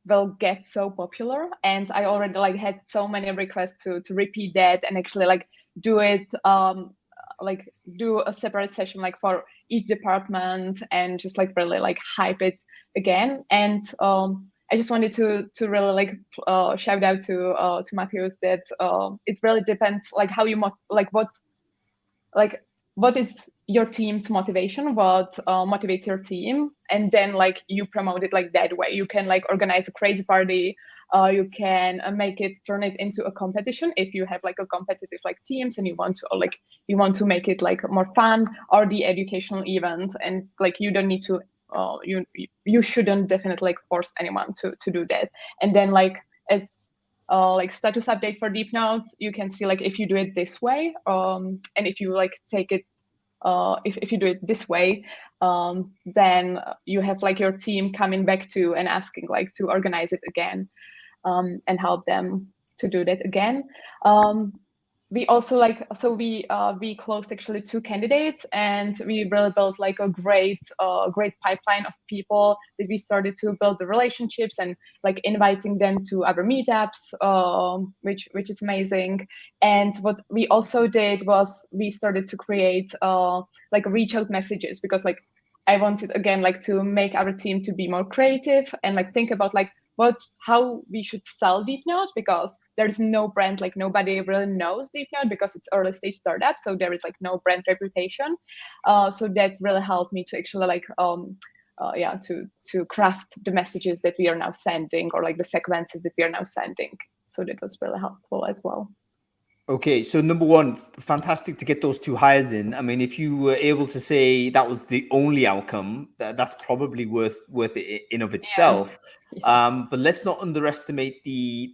will get so popular, and I already had so many requests to repeat that and actually do it do a separate session for each department and just really hype it again. And I just wanted to really shout out to Matthias that it really depends how you what is your team's motivation, what motivates your team, and then you promote it that way. You can organize a crazy party You can turn it into a competition if you have like a competitive like teams and you want to make it like more fun, or the educational event, and like you don't need to you shouldn't definitely like force anyone to do that. And then like as like status update for Deep Note, you can see like if you do it this way, and if you like take it if you do it this way, then you have like your team coming back to and asking like to organize it again, and help them to do that again. We also we closed actually 2 candidates, and we really built like a great pipeline of people that we started to build the relationships and like inviting them to our meetups, which is amazing. And what we also did was we started to create like reach out messages, because like I wanted again like to make our team to be more creative and like think about like how we should sell Deep Note, because there's no brand, like nobody really knows Deep Note because it's early stage startup, so there is like no brand reputation. So that really helped me to actually like to craft the messages that we are now sending, or like the sequences that we are now sending. So that was really helpful as well. Okay, so number one, fantastic to get those 2 hires in. I mean, if you were able to say that was the only outcome, that's probably worth it in of itself. Yeah. But let's not underestimate the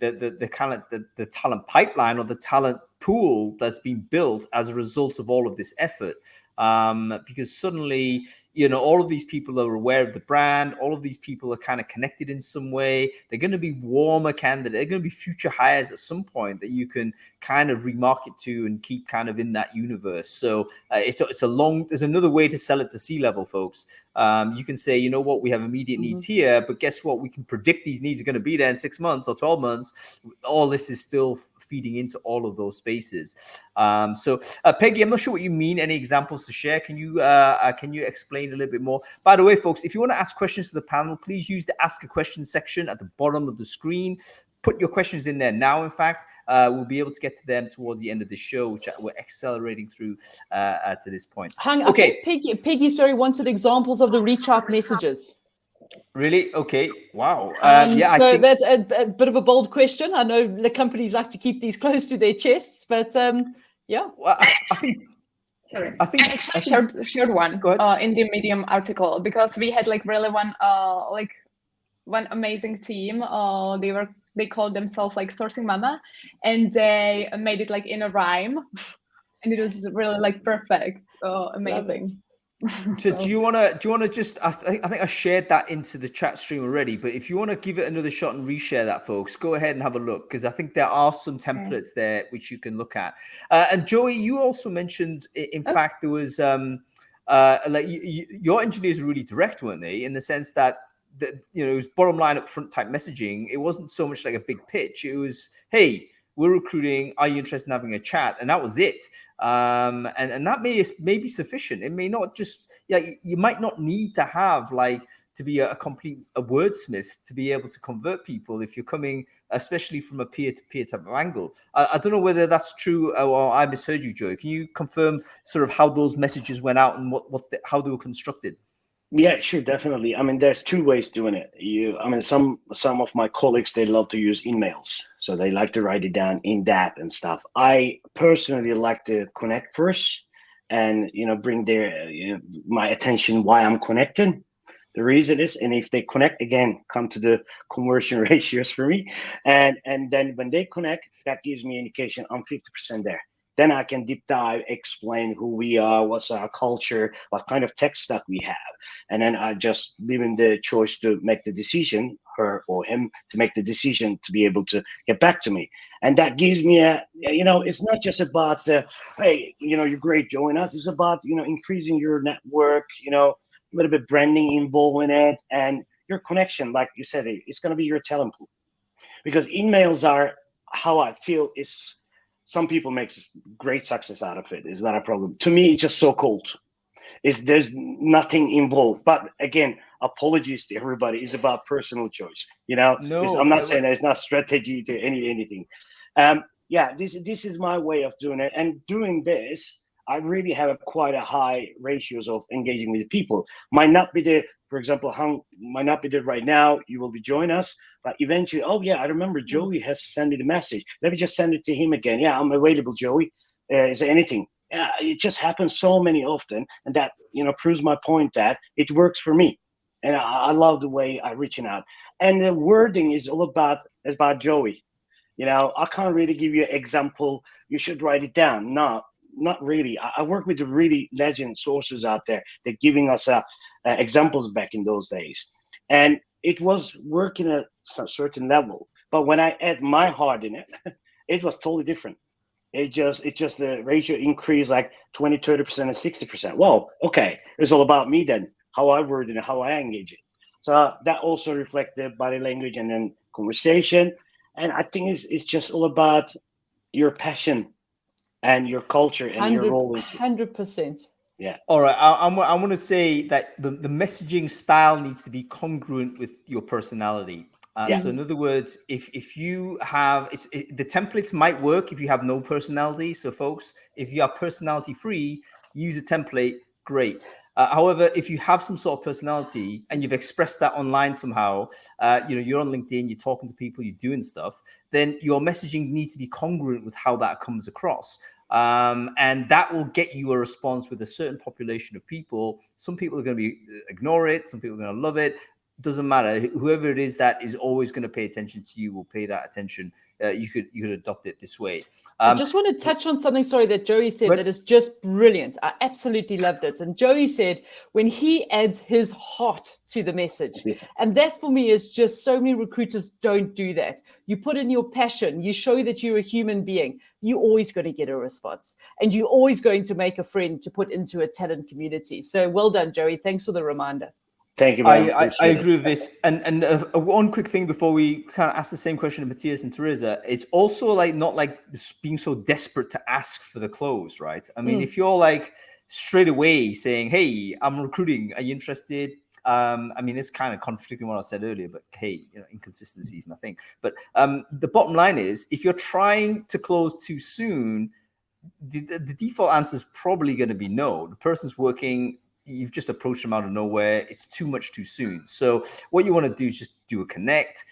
talent pipeline or the talent pool that's been built as a result of all of this effort. Because suddenly, all of these people are aware of the brand. All of these people are kind of connected in some way. They're going to be warmer candidates. They're going to be future hires at some point that you can kind of remarket to and keep kind of in that universe. So there's another way to sell it to C-level folks. You can say, you know what, we have immediate needs here, but guess what? We can predict these needs are going to be there in 6 months or 12 months. All this is still feeding into all of those spaces. So Peggy, I'm not sure what you mean. Any examples to share? Can you explain a little bit more? By the way, folks, if you want to ask questions to the panel, please use the Ask a Question section at the bottom of the screen. Put your questions in there now. In fact, we'll be able to get to them towards the end of the show, which we're accelerating through to this point. Okay, Peggy, sorry, wanted examples of the reach out messages. Really? Okay. Wow. Yeah, so I think that's a bit of a bold question. I know the companies like to keep these close to their chests, but yeah. Well, I think I actually shared one in the Medium article, because we had like really one amazing team. They called themselves like Sourcing Mama, and they made it like in a rhyme, and it was really like perfect. Amazing. So do you want to just, I think I shared that into the chat stream already, but if you want to give it another shot and reshare that, folks, go ahead and have a look, because I think there are some templates there which you can look at. And Joey, you also mentioned, in fact, there was your engineers are really direct, weren't they? In the sense that it was bottom line up front type messaging. It wasn't so much like a big pitch. It was, hey, we're recruiting. Are you interested in having a chat? And that was it. And that may be sufficient. It may not just, you might not need to have to be a complete wordsmith to be able to convert people if you're coming, especially from a peer-to-peer type of angle. I don't know whether that's true or I misheard you, Joey. Can you confirm sort of how those messages went out and how they were constructed? Yeah, sure, definitely. I mean, there's 2 ways doing it. Some of my colleagues, they love to use emails, so they like to write it down in that and stuff. I personally like to connect first, and bring my attention why I'm connecting, the reason is, and if they connect again, come to the conversion ratios for me, and then when they connect, that gives me indication I'm 50% there. Then I can deep dive, explain who we are, what's our culture, what kind of tech stack we have. And then I just leave him the choice to make the decision, her or him, to make the decision to be able to get back to me. And that gives me it's not just about, hey, you're great, join us. It's about, increasing your network, a little bit branding involved in it, and your connection, like you said, it's going to be your talent pool. Because emails are, how I feel, is, some people make great success out of it. It's not a problem. To me, it's just so cold. There's nothing involved. But again, apologies to everybody. It's about personal choice. No, I'm not saying there's not strategy to anything. This is my way of doing it. And doing this, I really have quite a high ratios of engaging with people. Might not be for example, Hung might not be there right now. You will be joining us. But eventually, oh yeah, I remember Joey has sent me the message. Let me just send it to him again. Yeah, I'm available, Joey. Is there anything? Yeah, it just happens so many often, and that proves my point that it works for me, and I love the way I'm reaching out. And the wording is all about Joey. I can't really give you an example. You should write it down. No, not really. I work with the really legend sources out there. They're giving us examples back in those days, and it was working at a certain level. But when I add my heart in it, it was totally different. It just the ratio increased like 20, 30%, and 60%. Whoa, okay. It's all about me then, how I word it and how I engage it. So that also reflected body language and then conversation. And I think it's just all about your passion and your culture and your role into it. 100%. Yeah. All right. I want to say that the messaging style needs to be congruent with your personality. So in other words, if you have, the templates might work if you have no personality. So folks, if you are personality free, use a template, great. However, if you have some sort of personality and you've expressed that online somehow, you're on LinkedIn, you're talking to people, you're doing stuff, then your messaging needs to be congruent with how that comes across. And that will get you a response with a certain population of people. Some people are going to ignore it. Some people are going to love it. Doesn't matter. Whoever it is that is always going to pay attention to you will pay that attention. You could adopt it this way. I just want to touch on something, sorry, that Joey said that is just brilliant. I absolutely loved it. And Joey said when he adds his heart to the message, and that for me is just so many recruiters don't do that. You put in your passion, you show that you're a human being, you're always going to get a response, and you're always going to make a friend to put into a talent community. So well done, Joey. Thanks for the reminder. Thank you. I agree with this. And one quick thing before we kind of ask the same question to Matthias and Teresa, it's also like not like being so desperate to ask for the close, right? I mean, if you're like straight away saying, "Hey, I'm recruiting. Are you interested?" I mean, it's kind of contradicting what I said earlier, but hey, inconsistency is my thing. But the bottom line is, if you're trying to close too soon, the default answer is probably going to be no. The person's working. You've just approached them out of nowhere. It's too much too soon. So what you want to do is just do a connect,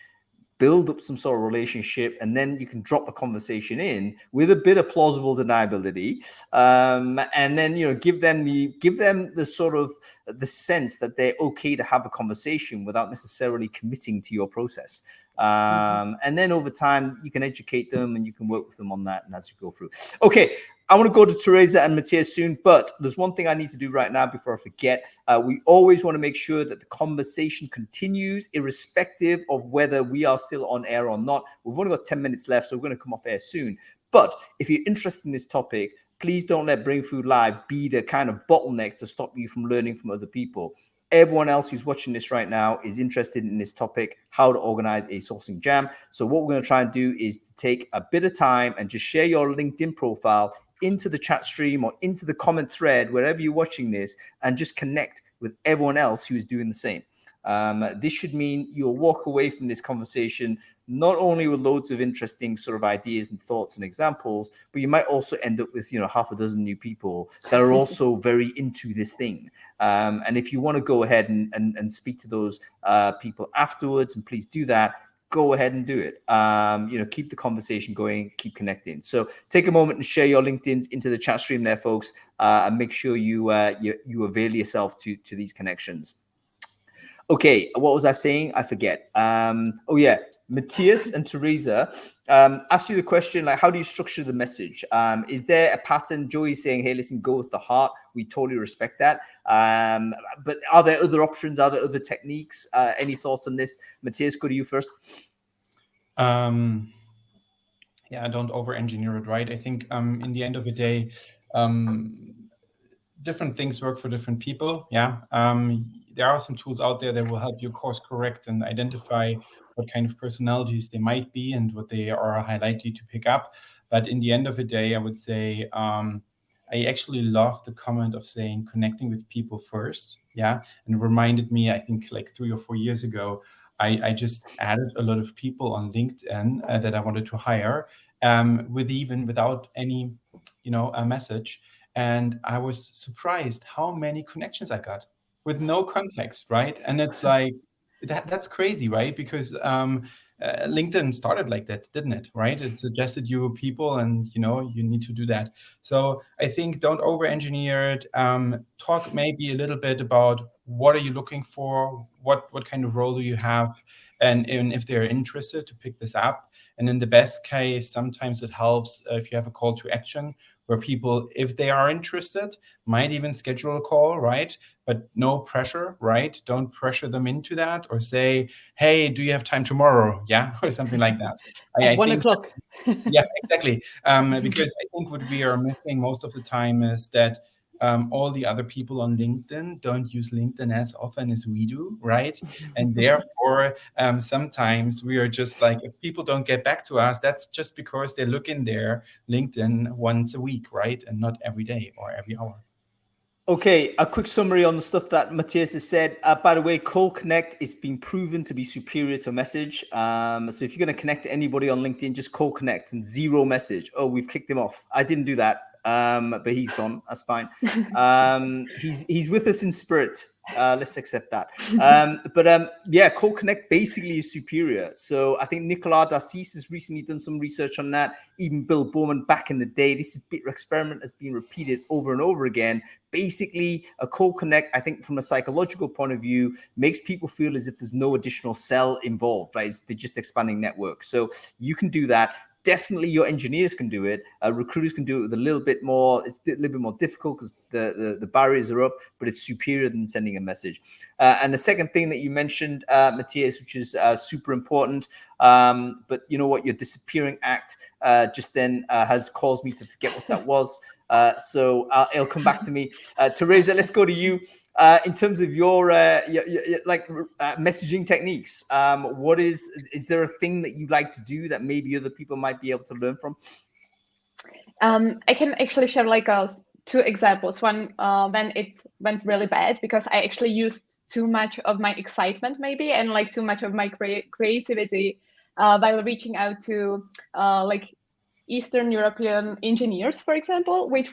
build up some sort of relationship, and then you can drop a conversation in with a bit of plausible deniability, and then give them the sort of the sense that they're okay to have a conversation without necessarily committing to your process. And then over time you can educate them and you can work with them on that, and as you go through. Okay, I want to go to Teresa and Matthias soon, but there's one thing I need to do right now before I forget. We always want to make sure that the conversation continues irrespective of whether we are still on air or not. We've only got 10 minutes left, so we're going to come off air soon. But if you're interested in this topic, please don't let Brainfood Live be the kind of bottleneck to stop you from learning from other people. Everyone else who's watching this right now is interested in this topic, how to organize a sourcing jam. So what we're going to try and do is to take a bit of time and just share your LinkedIn profile into the chat stream or into the comment thread, wherever you're watching this, and just connect with everyone else who's doing the same. This should mean you'll walk away from this conversation not only with loads of interesting sort of ideas and thoughts and examples, but you might also end up with half a dozen new people that are also very into this thing. And if you want to go ahead and speak to those people afterwards, and please do that, go ahead and do it. Keep the conversation going, keep connecting. So take a moment and share your LinkedIns into the chat stream there, folks, and make sure you avail yourself to these connections. Okay, what was I saying? I forget. Oh yeah, Matthias and Teresa asked you the question, like, how do you structure the message? Is there a pattern? Joey's saying, hey, listen, go with the heart. We totally respect that. But are there other options? Are there other techniques? Any thoughts on this? Matthias, go to you first. Yeah, don't over-engineer it, right? I think in the end of the day, different things work for different people. Yeah. There are some tools out there that will help you course correct and identify what kind of personalities they might be and what they are high likely to pick up. But in the end of the day, I would say I actually love the comment of saying connecting with people first. Yeah. And it reminded me, I think like 3 or 4 years ago, I just added a lot of people on LinkedIn that I wanted to hire without any, a message. And I was surprised how many connections I got with no context, right? And it's like, that's crazy, right? Because LinkedIn started like that, didn't it? Right? It suggested you people, and you need to do that. So I think don't over-engineer it. Talk maybe a little bit about what are you looking for, what kind of role do you have, and if they're interested to pick this up. And in the best case, sometimes it helps if you have a call to action where people, if they are interested, might even schedule a call, right? But no pressure, right? Don't pressure them into that, or say, hey, do you have time tomorrow? Yeah, or something like that. At 1 o'clock. Yeah, exactly. Because I think what we are missing most of the time is that all the other people on LinkedIn don't use LinkedIn as often as we do, right? And therefore, sometimes we are just like, if people don't get back to us, that's just because they look in their LinkedIn once a week, right? And not every day or every hour. Okay, a quick summary on the stuff that Matthias has said. By the way, Call Connect is being proven to be superior to message. So if you're going to connect to anybody on LinkedIn, just Call Connect and zero message. Oh, we've kicked him off. I didn't do that, but he's gone. That's fine. He's with us in spirit. Let's accept that. Yeah, Call Connect basically is superior. So I think Nicolas Darcis has recently done some research on that. Even Bill Bowman back in the day. This experiment has been repeated over and over again. Basically, a Call Connect, I think from a psychological point of view, makes people feel as if there's no additional cell involved, right? They're just expanding network. So you can do that. Definitely your engineers can do it. Recruiters can do it with a little bit more. It's a little bit more difficult because the barriers are up, but it's superior than sending a message. And the second thing that you mentioned, Matthias, which is super important, but you know what, your disappearing act just then has caused me to forget what that was. So it'll come back to me. Teresa, let's go to you. In terms of your messaging techniques, is there a thing that you like to do that maybe other people might be able to learn from? I can actually share two examples. One, when it went really bad because I actually used too much of my excitement maybe and too much of my creativity while reaching out to Eastern European engineers, for example, which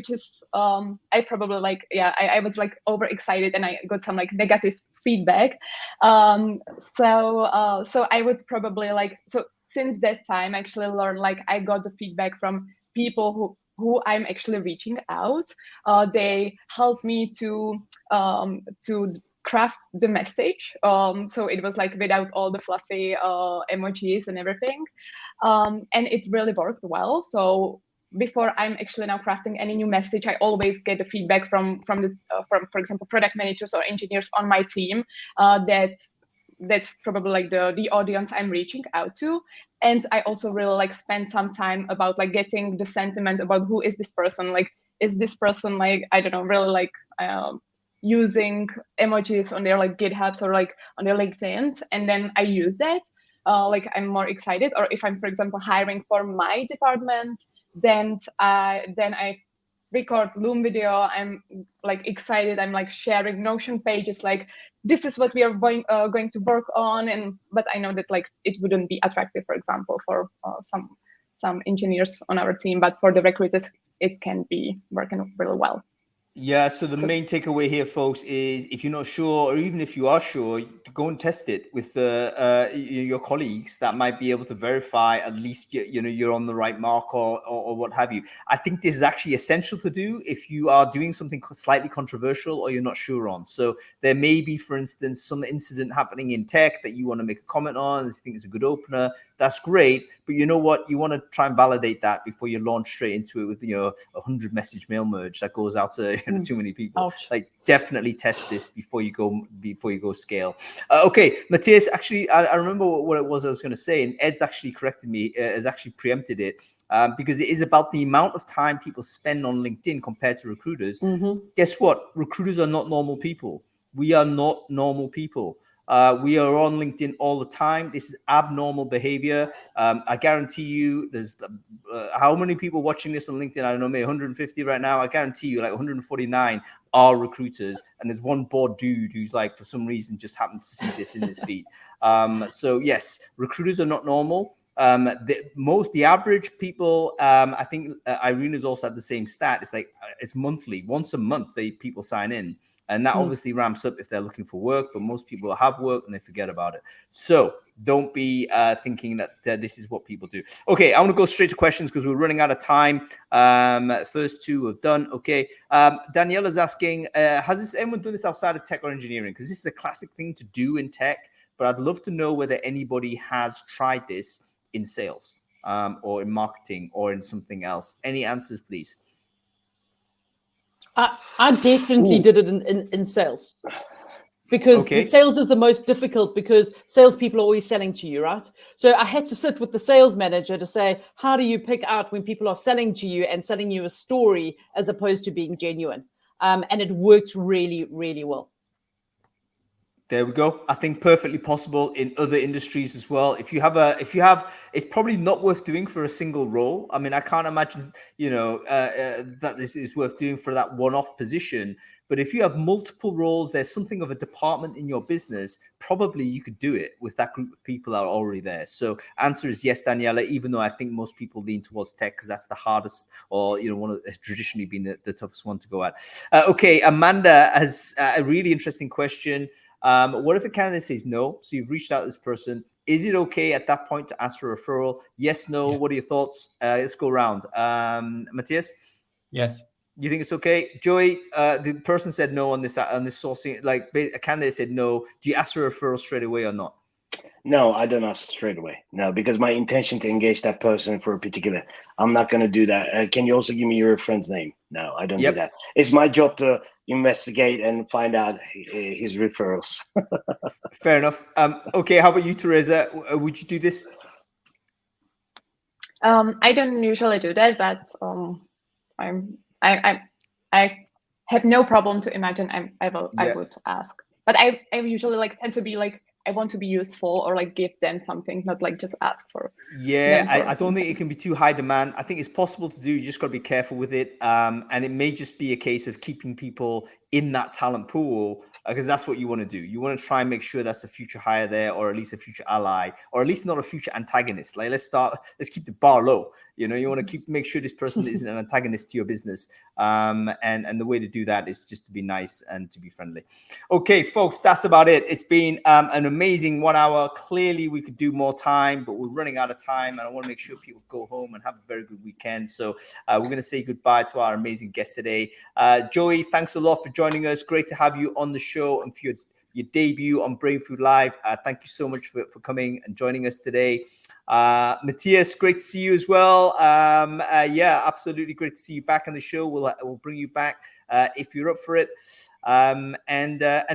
is I probably I was overexcited and I got some negative feedback. So I would probably since that time I actually learned I got the feedback from people who I'm actually reaching out. They helped me to craft the message. So it was without all the fluffy emojis and everything. And it really worked well. So before I'm actually now crafting any new message, I always get the feedback from for example, product managers or engineers on my team that's probably the audience I'm reaching out to. And I also really spend some time about getting the sentiment about who is this person. Is this person I don't know, really using emojis on their GitHubs or on their LinkedIn, and then I use that. I'm more excited. Or if I'm, for example, hiring for my department, then I record Loom video. I'm excited. I'm sharing Notion pages. This is what we are going to work on. But I know that it wouldn't be attractive, for example, for some engineers on our team. But for the recruiters, it can be working really well. Yeah, so the main takeaway here, folks, is if you're not sure, or even if you are sure, go and test it with your colleagues that might be able to verify at least you're on the right mark or what have you. I think this is actually essential to do if you are doing something slightly controversial or you're not sure on. So there may be, for instance, some incident happening in tech that you want to make a comment on. I think it's a good opener. That's great, but you know what? You want to try and validate that before you launch straight into it with 100 message mail merge that goes out to too many people. Definitely test this before you go scale. Okay, Matthias, actually, I remember what it was I was going to say, and Ed's actually corrected me, has actually preempted it, because it is about the amount of time people spend on LinkedIn compared to recruiters. Guess what? Recruiters are not normal people. We are not normal people. We are on LinkedIn all the time. This is abnormal behavior. I guarantee you there's how many people watching this on LinkedIn? I don't know, maybe 150 right now. I guarantee you 149 are recruiters. And there's one bored dude who's for some reason just happened to see this in his feed. So yes, recruiters are not normal. The average people, I think Irina's also had the same stat. It's it's monthly, once a month people sign in. And that obviously ramps up if they're looking for work, but most people have work and they forget about it. So don't be thinking that this is what people do. Okay, I want to go straight to questions because we're running out of time. First two have done. Okay, Daniela's asking, has anyone done this outside of tech or engineering? Because this is a classic thing to do in tech, but I'd love to know whether anybody has tried this in sales or in marketing or in something else. Any answers, please? I definitely did it in sales. Because the sales is the most difficult because salespeople are always selling to you, right? So I had to sit with the sales manager to say, how do you pick out when people are selling to you and selling you a story as opposed to being genuine? And it worked really, really well. There we go. I think perfectly possible in other industries as well. If you have, it's probably not worth doing for a single role. I mean, I can't imagine, that this is worth doing for that one-off position. But if you have multiple roles, there's something of a department in your business, probably you could do it with that group of people that are already there. So answer is yes, Daniela, even though I think most people lean towards tech because that's the hardest or, one of traditionally been the toughest one to go at. Okay, Amanda has a really interesting question. What if a candidate says no? So you've reached out to this person. Is it okay at that point to ask for a referral? Yes, no. Yeah. What are your thoughts? Let's go around. Matthias? Yes. You think it's okay? Joey, the person said no on this sourcing, like a candidate said no. Do you ask for a referral straight away or not? No, I don't ask straight away. No, because my intention to engage that person for a particular, I'm not going to do that. Can you also give me your friend's name? No, I don't do that. It's my job to investigate and find out his referrals. Fair enough. Okay, how about you, Teresa? Would you do this? I don't usually do that, but I have no problem to imagine I would ask. But I usually tend to be I want to be useful or give them something, not just ask for. Yeah, I don't think it can be too high demand. I think it's possible to do. You just got to be careful with it. And it may just be a case of keeping people in that talent pool because that's what you want to do. You want to try and make sure that's a future hire there, or at least a future ally, or at least not a future antagonist. Let's keep the bar low. You want to make sure this person isn't an antagonist to your business. And the way to do that is just to be nice and to be friendly. Okay, folks, that's about it. It's been an amazing 1 hour. Clearly, we could do more time, but we're running out of time, and I want to make sure people go home and have a very good weekend. So we're going to say goodbye to our amazing guest today. Joey, thanks a lot for joining us. Great to have you on the show and for your debut on Brainfood Live. Thank you so much for coming and joining us today. Matthias, great to see you as well. Yeah, absolutely great to see you back on the show. We'll bring you back if you're up for it. And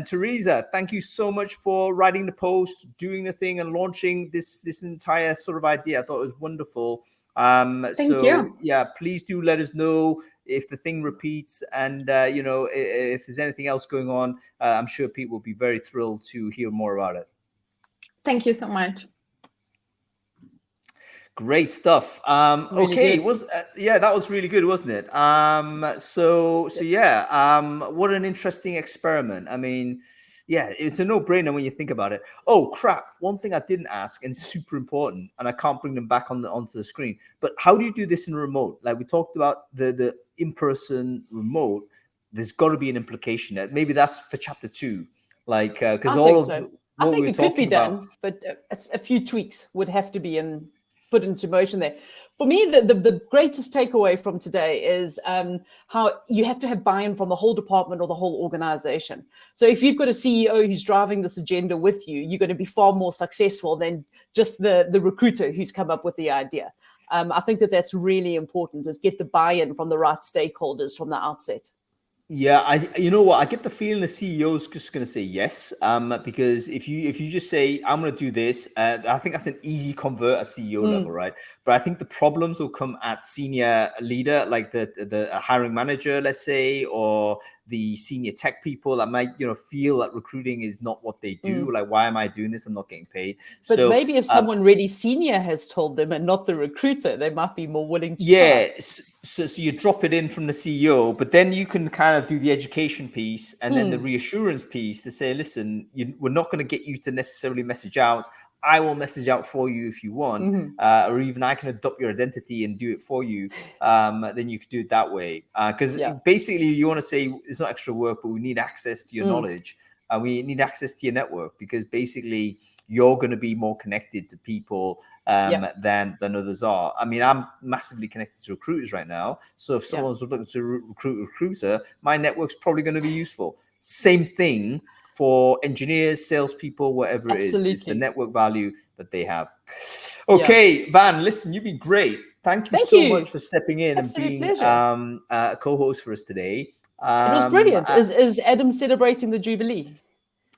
Teresa, thank you so much for writing the post, doing the thing, and launching this entire sort of idea. I thought it was wonderful. Thank you. Yeah, please do let us know if the thing repeats, and if there's anything else going on. I'm sure people will be very thrilled to hear more about it. Thank you so much. Great stuff. Really okay, good. That was really good, wasn't it? What an interesting experiment. I mean, yeah, it's a no-brainer when you think about it. Oh crap! One thing I didn't ask, and super important, and I can't bring them back onto the screen. But how do you do this in remote? Like we talked about the in-person remote. There's got to be an implication that maybe that's for chapter 2. Like because I think it could be done, but a few tweaks would have to be put into motion there. For me, the greatest takeaway from today is how you have to have buy-in from the whole department or the whole organization. So if you've got a CEO who's driving this agenda with you, you're going to be far more successful than just the recruiter who's come up with the idea. I think that's really important, is get the buy-in from the right stakeholders from the outset. Yeah, you know what? I get the feeling the CEO is just going to say yes, because if you just say I'm going to do this, I think that's an easy convert at CEO level, right? But I think the problems will come at senior leader, like the hiring manager, let's say, or the senior tech people that might feel that recruiting is not what they do. Like, why am I doing this? I'm not getting paid. But so maybe if someone really senior has told them and not the recruiter, they might be more willing to try. So you drop it in from the CEO, but then you can kind of do the education piece and then the reassurance piece to say, listen, we're not going to get you to necessarily message out. I will message out for you if you want, or even I can adopt your identity and do it for you. Then you could do it that way. Because basically you want to say it's not extra work, but we need access to your knowledge. we need access to your network, because basically you're going to be more connected to people than others are. I mean, I'm massively connected to recruiters right now. So if someone's looking to recruit a recruiter, my network's probably going to be useful. Same thing for engineers, salespeople, whatever it is. It's the network value that they have. Okay, Van, listen, you've been great. Thank you so much for stepping in and being a co-host for us today. It was brilliant. Is Adam celebrating the Jubilee?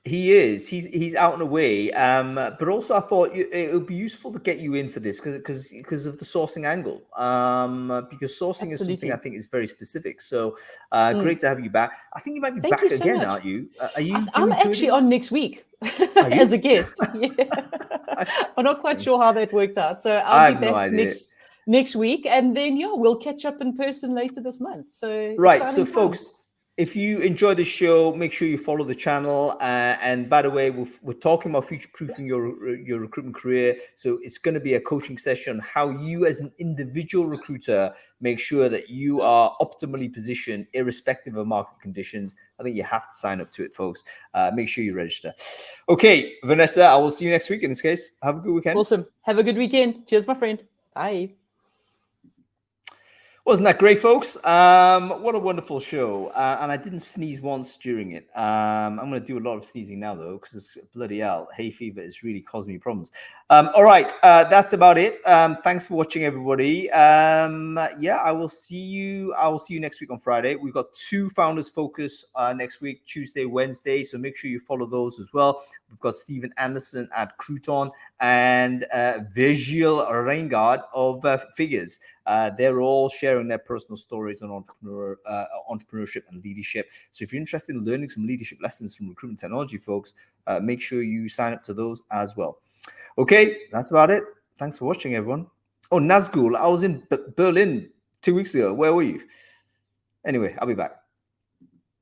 He is. He's out and away. But also, I thought it would be useful to get you in for this because of the sourcing angle. Because sourcing is something I think is very specific. So great to have you back. I think you might be back again, aren't you? Are you? I'm actually on next week as a guest. I'm not quite sure how that worked out. So I'll be back next week, and then we'll catch up in person later this month. So so folks, if you enjoy the show, make sure you follow the channel. And by the way, we're talking about future-proofing your recruitment career. So it's going to be a coaching session, how you as an individual recruiter make sure that you are optimally positioned irrespective of market conditions. I think you have to sign up to it, folks. Make sure you register. Okay, Vanessa, I will see you next week in this case. Have a good weekend. Awesome. Have a good weekend. Cheers, my friend. Bye. Wasn't that great, folks? What a wonderful show. And I didn't sneeze once during it. I'm going to do a lot of sneezing now, though, because it's bloody hell. Hay fever is really causing me problems. All right. That's about it. Thanks for watching, everybody. I will see you. I will see you next week on Friday. We've got 2 Founders Focus next week, Tuesday, Wednesday. So make sure you follow those as well. We've got Stephen Anderson at Crouton and Virgil Reingard of Figures. They're all sharing their personal stories on entrepreneurship and leadership. So if you're interested in learning some leadership lessons from recruitment technology, folks, make sure you sign up to those as well. Okay, that's about it. Thanks for watching, everyone. Oh, Nazgul, I was in Berlin 2 weeks ago. Where were you? Anyway, I'll be back.